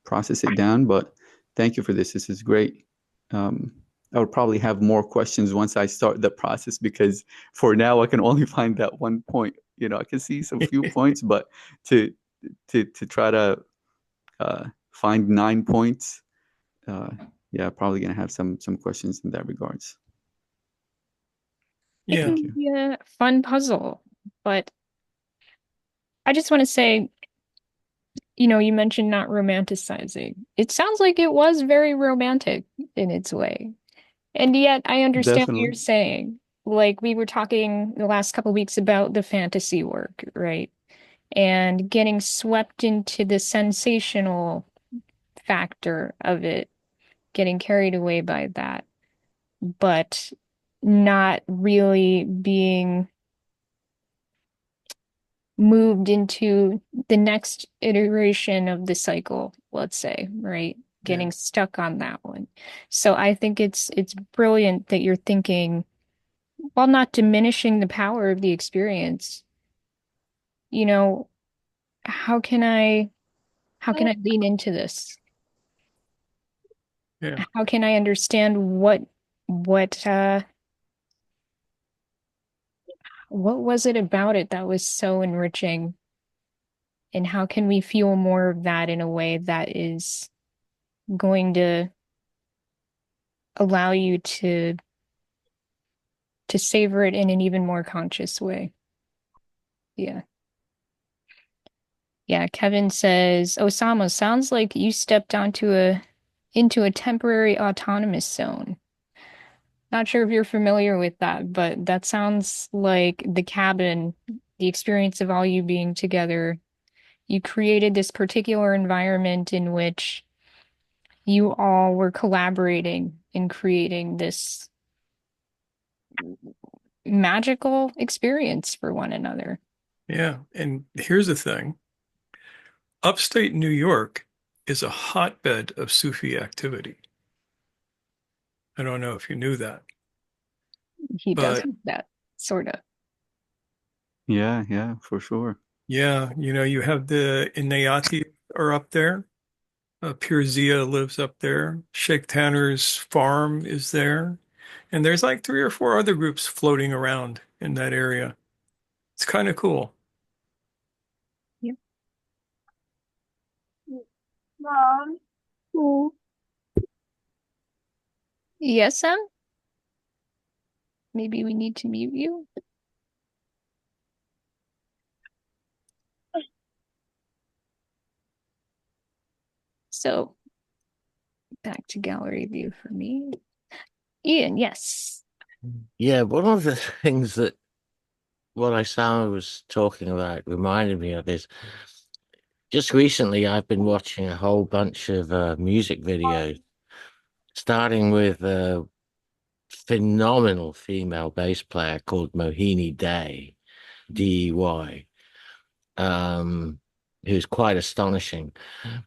process it down. But thank you for this. This is great. Um, I would probably have more questions once I start the process because for now I can only find that one point. You know, I can see some few points, but to to try to find 9 points, uh, yeah, probably gonna have some questions in that regards.
It
Yeah.
Thank
can
you.
be a fun puzzle, but I just want to say, you mentioned not romanticizing. It sounds like it was very romantic in its way. And yet I understand what you're
Definitely.
saying. Like we were talking the last couple of weeks about the fantasy work, right? And getting swept into the sensational factor of it, getting carried away by that, but not really being moved into the next iteration of the cycle, let's say, right?
Yeah.
Getting stuck on that one. So I think it's brilliant that you're thinking, while not diminishing the power of the experience, you know, how can I lean into this?
Yeah.
How can I understand what what was it about it that was so enriching? And how can we feel more of that in a way that is going to allow you to savor it in an even more conscious way? Yeah. Yeah, Kevin says, Osama, sounds like you stepped into a temporary autonomous zone. Not sure if you're familiar with that, but that sounds like the cabin, the experience of all you being together. You created this particular environment in which you all were collaborating in creating this magical experience for one another.
Yeah. And here's the thing. Upstate New York is a hotbed of Sufi activity. I don't know if you knew that,
He does
but
have that, sort of.
Yeah, for sure.
yeah, you have the Inayati are up there. Pirzia lives up there. Sheikh Tanner's farm is there. And there's like three or four other groups floating around in that area. It's kind of cool.
Yep. Mom. Cool. Yes, Sam? Maybe we need to mute you. So back to gallery view for me. Ian, yes.
Yeah, one of the things that what I Osama was talking about reminded me of is just recently I've been watching a whole bunch of music videos, starting with a phenomenal female bass player called Mohini Day, DEY, um, who's quite astonishing.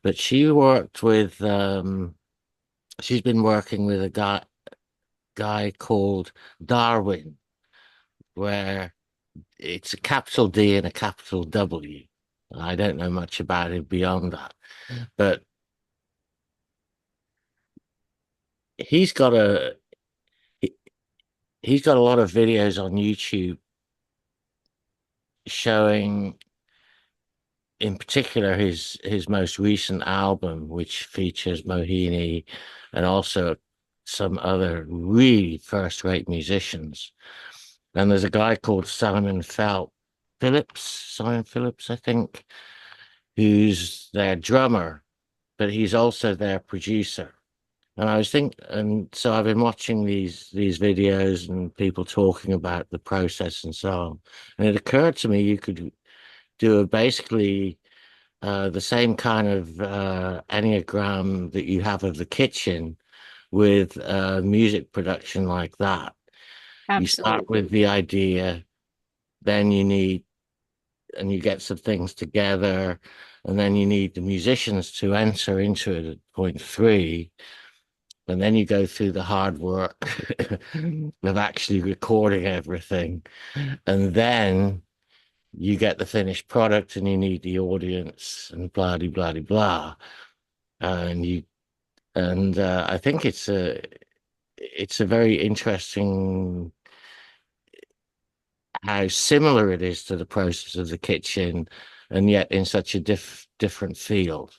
But she's been working with a guy called Darwin, where it's a capital D and a capital W. I don't know much about it beyond that, but he's got a he, he's got a lot of videos on YouTube showing, in particular, his most recent album, which features Mohini and also some other really first-rate musicians. And there's a guy called Simon Phillips, I think, who's their drummer, but he's also their producer. And so I've been watching these videos and people talking about the process and so on. And it occurred to me you could do basically the same kind of Enneagram that you have of the kitchen with music production like that. You start
Absolutely.
with the idea, then and you get some things together, and then you need the musicians to enter into it at point three. And then you go through the hard work of actually recording everything. And then you get the finished product and you need the audience and blah, blah, blah, blah. And I think it's a very interesting how similar it is to the process of the kitchen, and yet in such a different field.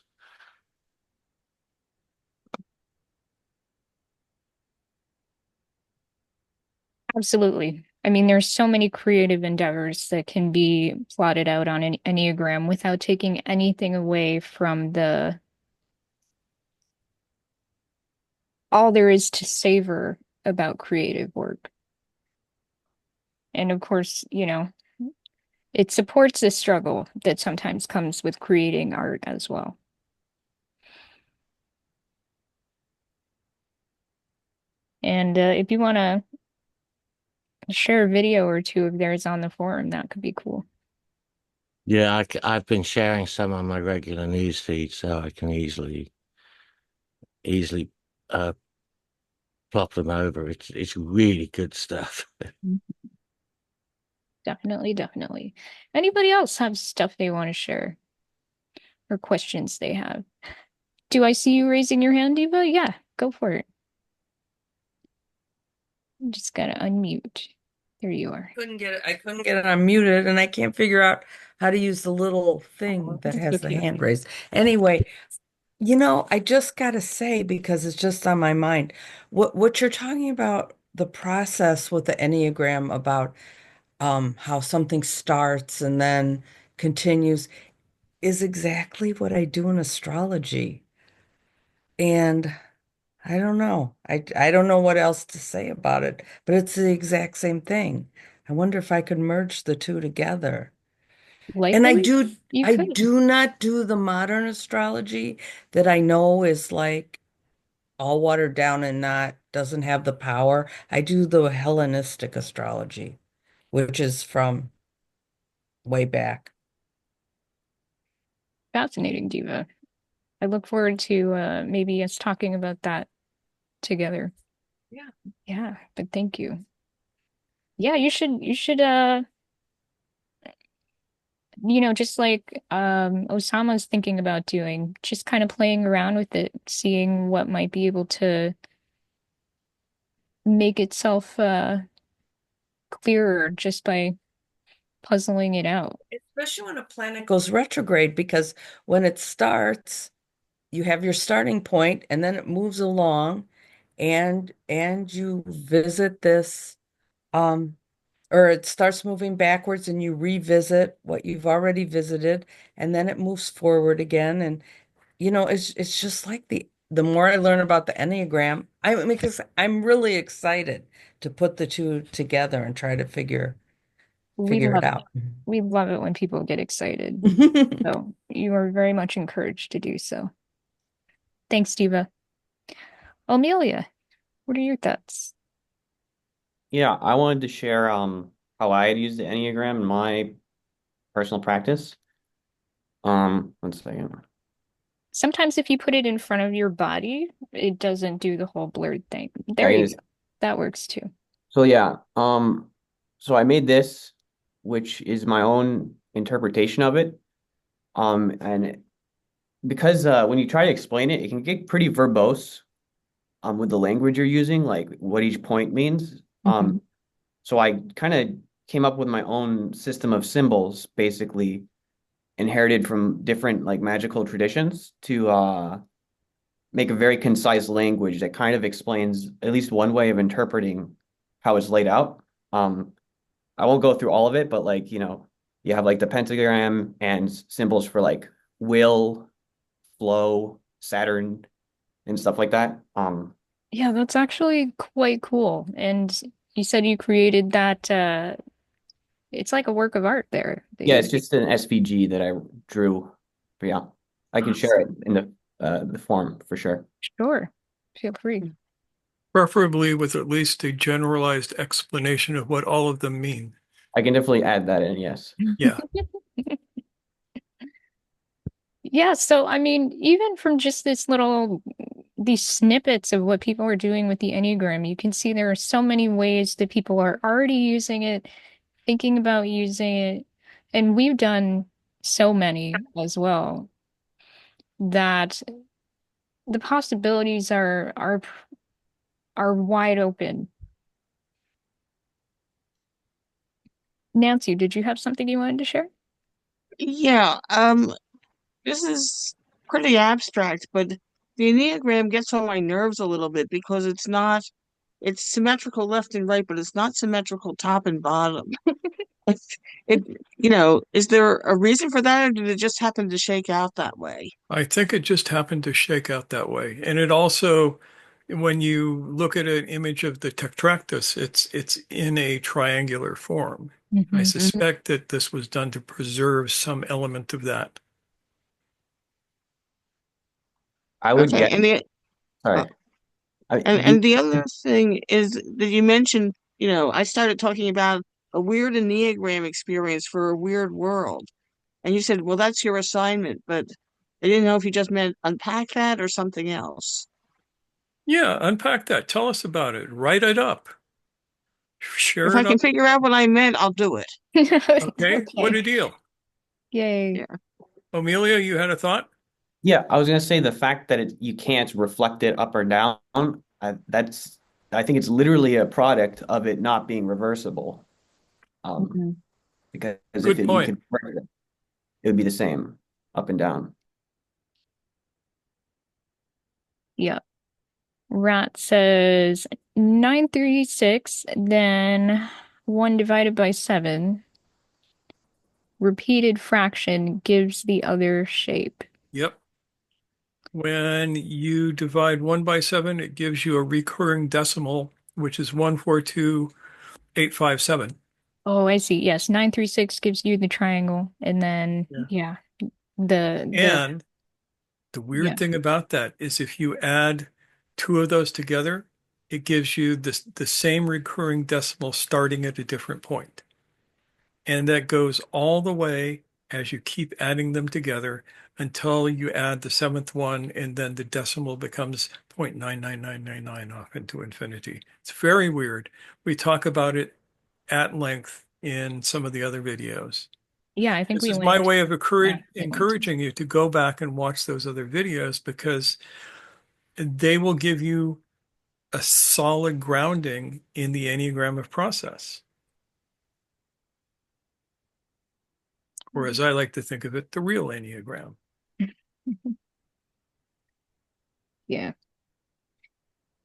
Absolutely. I mean, there's so many creative endeavors that can be plotted out on an Enneagram without taking anything away from the all there is to savor about creative work. And of course, it supports the struggle that sometimes comes with creating art as well. And if you want to share a video or two of theirs on the forum, that could be cool.
Yeah, I've been sharing some on my regular news feed, so I can easily uh, plop them over. It's really good stuff.
Definitely, definitely. Anybody else have stuff they want to share or questions they have? Do I see you raising your hand, Eva? Yeah, go for it. I'm just gonna unmute. There you are.
I couldn't get it unmuted, and I can't figure out how to use the little thing that
That's
has the
okay.
hand raised. Anyway, I just gotta say, because it's just on my mind, what you're talking about, the process with the Enneagram about how something starts and then continues is exactly what I do in astrology. And I don't know. I don't know what else to say about it, but it's the exact same thing. I wonder if I could merge the two together. And
Likely, you
I
could.
do not do the modern astrology that I know is like all watered down and not doesn't have the power. I do the Hellenistic astrology, which is from way back.
Fascinating, Diva. I look forward to maybe us talking about that together.
Yeah.
Yeah, but thank you. Yeah, you should just like Osama's thinking about doing, just kind of playing around with it, seeing what might be able to make itself clearer just by puzzling it out.
Especially when a planet goes retrograde, because when it starts, you have your starting point and then it moves along and you visit this um or it starts moving backwards and you revisit what you've already visited and then it moves forward again. And it's just like the more I learn about the Enneagram, I mean, because I'm really excited to put the two together and try to
We
figure it
love it.
out.
We love it when people get excited. So you are very much encouraged to do so. Thanks, Diva. Amelia, what are your thoughts?
Yeah, I wanted to share how I had used the Enneagram in my personal practice. 1 second.
Sometimes if you put it in front of your body, it doesn't do the whole blurred thing. There
I
you
guess,
go. That works too.
so yeah, so I made this, which is my own interpretation of it. And because when you try to explain it, it can get pretty verbose with the language you're using, like what each point means.
Mhm.
So I kind of came up with my own system of symbols, basically inherited from different like magical traditions to make a very concise language that kind of explains at least one way of interpreting how it's laid out. I won't go through all of it, but like, you have like the pentagram and symbols for like will, flow, Saturn, and stuff like that.
Yeah, that's actually quite cool. And you said you created that it's like a work of art there that
Yeah,
you
it's just an SVG that I drew. But yeah, I can share it
awesome.
in the form for sure.
Sure. Feel free.
Preferably with at least a generalized explanation of what all of them mean.
I can definitely add that in, yes.
Yeah.
Yeah, so I mean, even from just these snippets of what people are doing with the Enneagram, you can see there are so many ways that people are already using it, thinking about using it, and we've done so many as well that the possibilities are wide open. Nancy, did you have something you wanted to share?
Yeah, this is pretty abstract, but the Enneagram gets on my nerves a little bit because it's symmetrical left and right, but it's not symmetrical top and bottom. It's, is there a reason for that, or did it just happen to shake out that way?
I think it just happened to shake out that way. And it also, when you look at an image of the tetractys, it's in a triangular form. I
Mhm.
Mhm.
suspect that this was done to preserve some element of that.
I would
Okay,
guess,
and uh,
sorry.
and the other thing is that you mentioned, I started talking about a weird Enneagram experience for a weird world. And you said, well, that's your assignment, but I didn't know if you just meant unpack that or something else.
Yeah, unpack that. Tell us about it. Write it up.
If
Share
I
it
can
up.
figure out what I meant, I'll do it.
Okay. What a
Okay.
deal.
Yay.
Yeah.
Amelia, you had a thought?
Yeah, I was gonna say the fact that you can't reflect it up or down, I think it's literally a product of it not being reversible.
Mhm.
Because
Good
you
point.
could, it would be the same up and down.
Yeah. Rat says 936, then 1 divided by 7. Repeated fraction gives the other shape.
Yep. When you divide 1 by 7, it gives you a recurring decimal, which is 142,857.
Oh, I see. Yes, 936 gives you the triangle, and then
Yeah.
yeah, the
And the weird
yeah.
thing about that is if you add two of those together, it gives you the same recurring decimal starting at a different point. And that goes all the way as you keep adding them together until you add the seventh one, and then the decimal becomes 0.99999 off into infinity. It's very weird. We talk about it at length in some of the other videos.
Yeah, I think
This
we
is my
linked
way of
that at one time.
encouraging you to go back and watch those other videos because they will give you a solid grounding in the Enneagram of process, or as I like to think of it, the real Enneagram.
Yeah.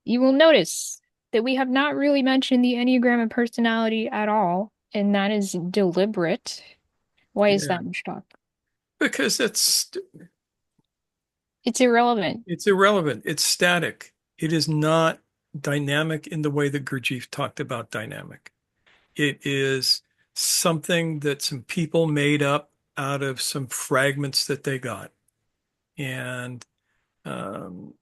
You will notice that we have not really mentioned the Enneagram of personality at all, and that is deliberate. Why is
Yeah,
that, Mishtak?
because
It's irrelevant.
it's irrelevant. It's static. It is not dynamic in the way that Gurdjieff talked about dynamic. It is something that some people made up out of some fragments that they got. And um,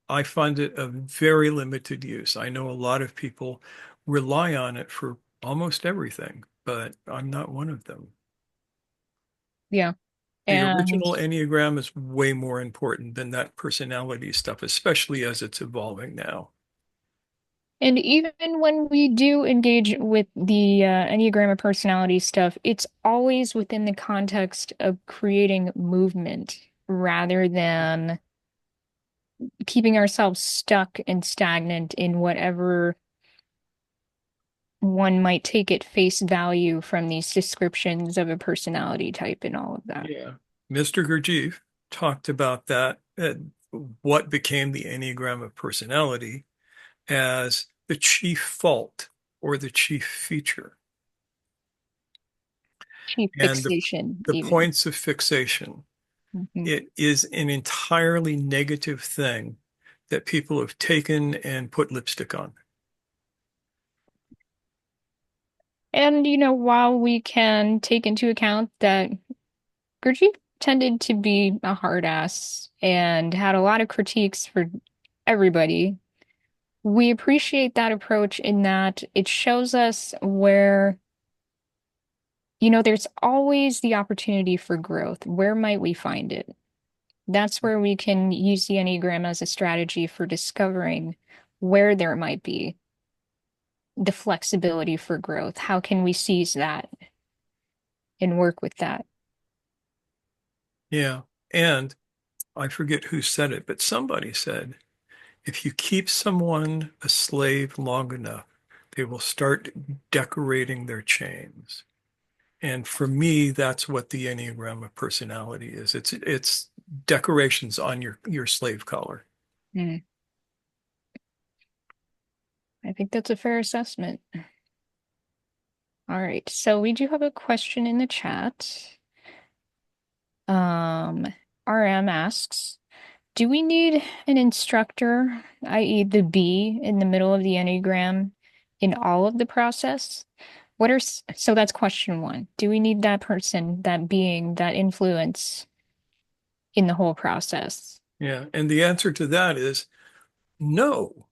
I find it of very limited use. I know a lot of people rely on it for almost everything, but I'm not one of them.
Yeah.
The
And
original Enneagram is way more important than that personality stuff, especially as it's evolving now.
And even when we do engage with the Enneagram of personality stuff, it's always within the context of creating movement rather than keeping ourselves stuck and stagnant in whatever one might take at face value from these descriptions of a personality type and all of that.
Yeah. Mr. Gurdjieff talked about that, what became the Enneagram of personality as the chief fault or the chief feature.
Chief
And
fixation,
the
even.
points of fixation.
Mhm.
It is an entirely negative thing that people have taken and put lipstick on.
And, while we can take into account that Gurdjieff tended to be a hard ass and had a lot of critiques for everybody, we appreciate that approach in that it shows us where, there's always the opportunity for growth. Where might we find it? That's where we can use the Enneagram as a strategy for discovering where there might be the flexibility for growth. How can we seize that and work with that?
Yeah. And I forget who said it, but somebody said, if you keep someone a slave long enough, they will start decorating their chains. And for me, that's what the Enneagram of personality is. It's decorations on your slave collar.
Mm, I think that's a fair assessment. All right, so we do have a question in the chat. RM asks, do we need an instructor, i.e. the B in the middle of the Enneagram in all of the process? So that's question one. Do we need that person, that being, that influence in the whole process?
Yeah. And the answer to that is no.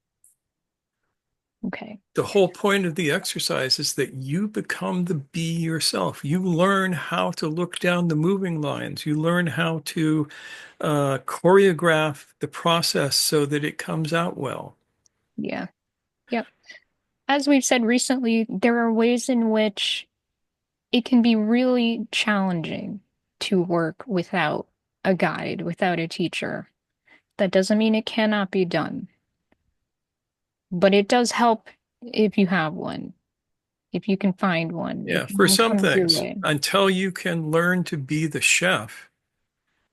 Okay.
The whole point of the exercise is that you become the bee yourself. You learn how to look down the moving lines. You learn how to choreograph the process so that it comes out well.
Yeah. Yep. As we've said recently, there are ways in which it can be really challenging to work without a guide, without a teacher. That doesn't mean it cannot be done, but it does help if you have one. if you can find one, if
Yeah, for
one
some
comes your
things,
way.
until you can learn to be the chef,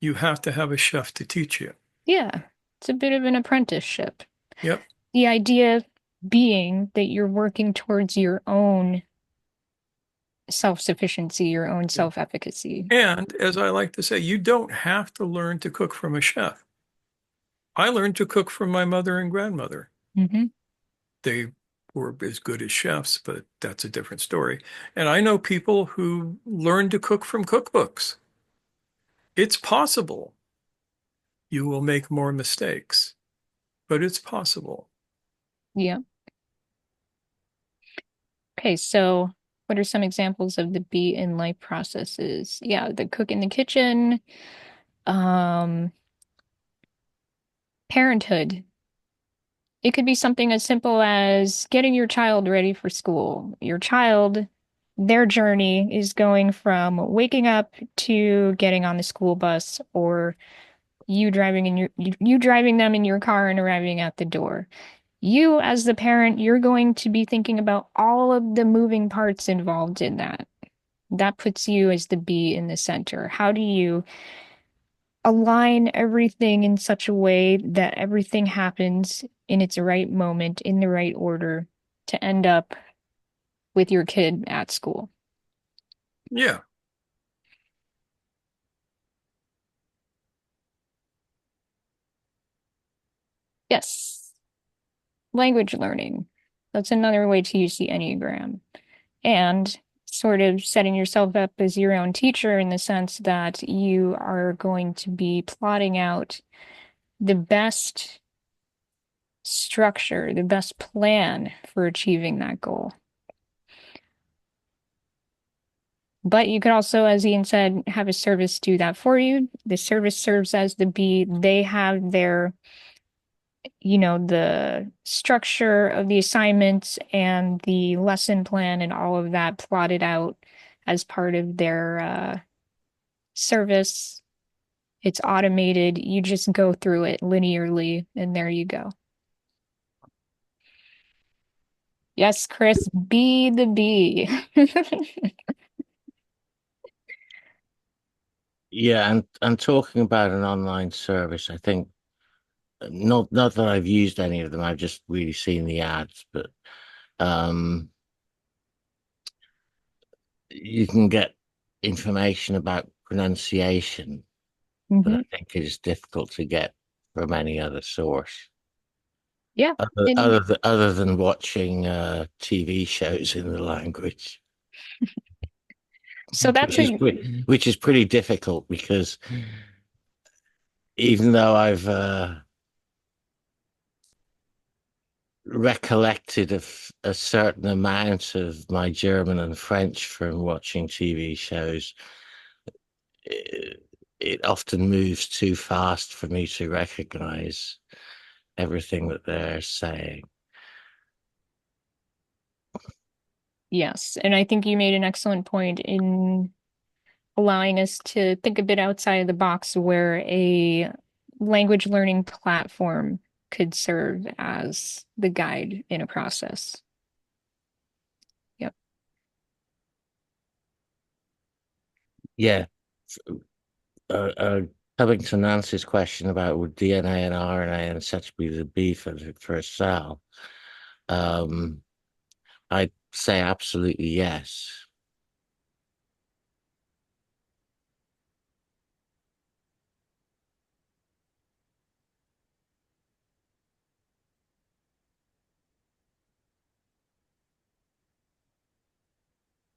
you have to have a chef to teach you.
Yeah, it's a bit of an apprenticeship.
Yep.
The idea being that you're working towards your own self-sufficiency, your own self-efficacy.
And as I like to say, you don't have to learn to cook from a chef. I learned to cook from my mother and grandmother.
Mm-hmm.
They were as good as chefs, but that's a different story. And I know people who learn to cook from cookbooks. It's possible. You will make more mistakes, but it's possible.
Yeah. Okay, so what are some examples of the be in life processes? Yeah, the cook in the kitchen, um, parenthood. It could be something as simple as getting your child ready for school. Your child, their journey is going from waking up to getting on the school bus, or you driving them in your car and arriving at the door. You, as the parent, you're going to be thinking about all of the moving parts involved in that. That puts you as the bee in the center. How do you align everything in such a way that everything happens in its right moment, in the right order, to end up with your kid at school?
Yeah.
Yes. Language learning. That's another way to use the Enneagram. And sort of setting yourself up as your own teacher in the sense that you are going to be plotting out the best structure, the best plan for achieving that goal. But you could also, as Ian said, have a service do that for you. The service serves as the bee. They have their, the structure of the assignments and the lesson plan and all of that plotted out as part of their service. It's automated. You just go through it linearly, and there you go. Yes, Chris, be the bee.
Yeah, and talking about an online service, I think not that I've used any of them, I've just really seen the ads, but um you can get information about pronunciation, but
Mhm.
I think it is difficult to get from any other source.
Yeah.
Other
And
other than, other than watching TV shows in the language,
so that's a
which is pretty difficult because even though I've recollected a certain amount of my German and French from watching TV shows, it often moves too fast for me to recognize everything that they're saying.
yes. And I think you made an excellent point in allowing us to think a bit outside of the box where a language learning platform could serve as the guide in a process. Yep.
Yeah. Coming to Nancy's question about would DNA and RNA and such be the beef for a cell, I'd say absolutely yes.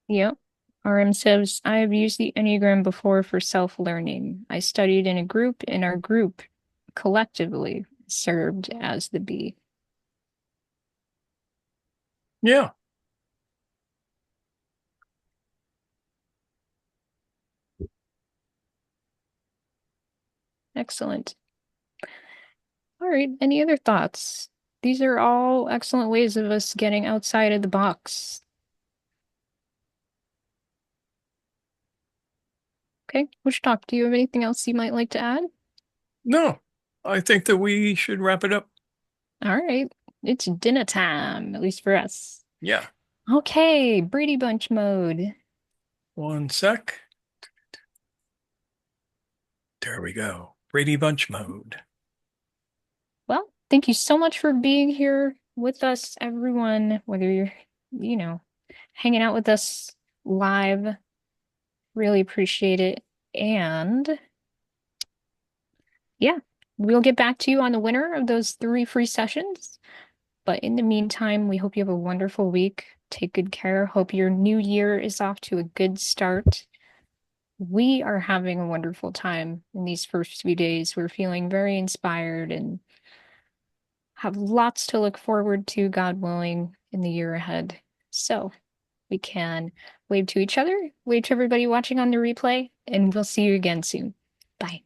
Yep. RM says, I have used the Enneagram before for self-learning. I studied in a group, and our group collectively served as the bee.
Yeah.
Excellent. All right. Any other thoughts? These are all excellent ways of us getting outside of the box. Okay. Wish talk. Do you have anything else you might like to add?
No, I think that we should wrap it up.
All right. It's dinner time, at least for us.
Yeah.
Okay, Brady Bunch mode.
One sec. There we go. Brady Bunch mode.
Well, thank you so much for being here with us, everyone, whether you're, hanging out with us live. Really appreciate it. And yeah, we'll get back to you on the winner of those 3 free sessions. But in the meantime, we hope you have a wonderful week. Take good care. Hope your new year is off to a good start. We are having a wonderful time in these first few days. We're feeling very inspired and have lots to look forward to, God willing, in the year ahead. So we can wave to each other, wave to everybody watching on the replay, and we'll see you again soon. Bye.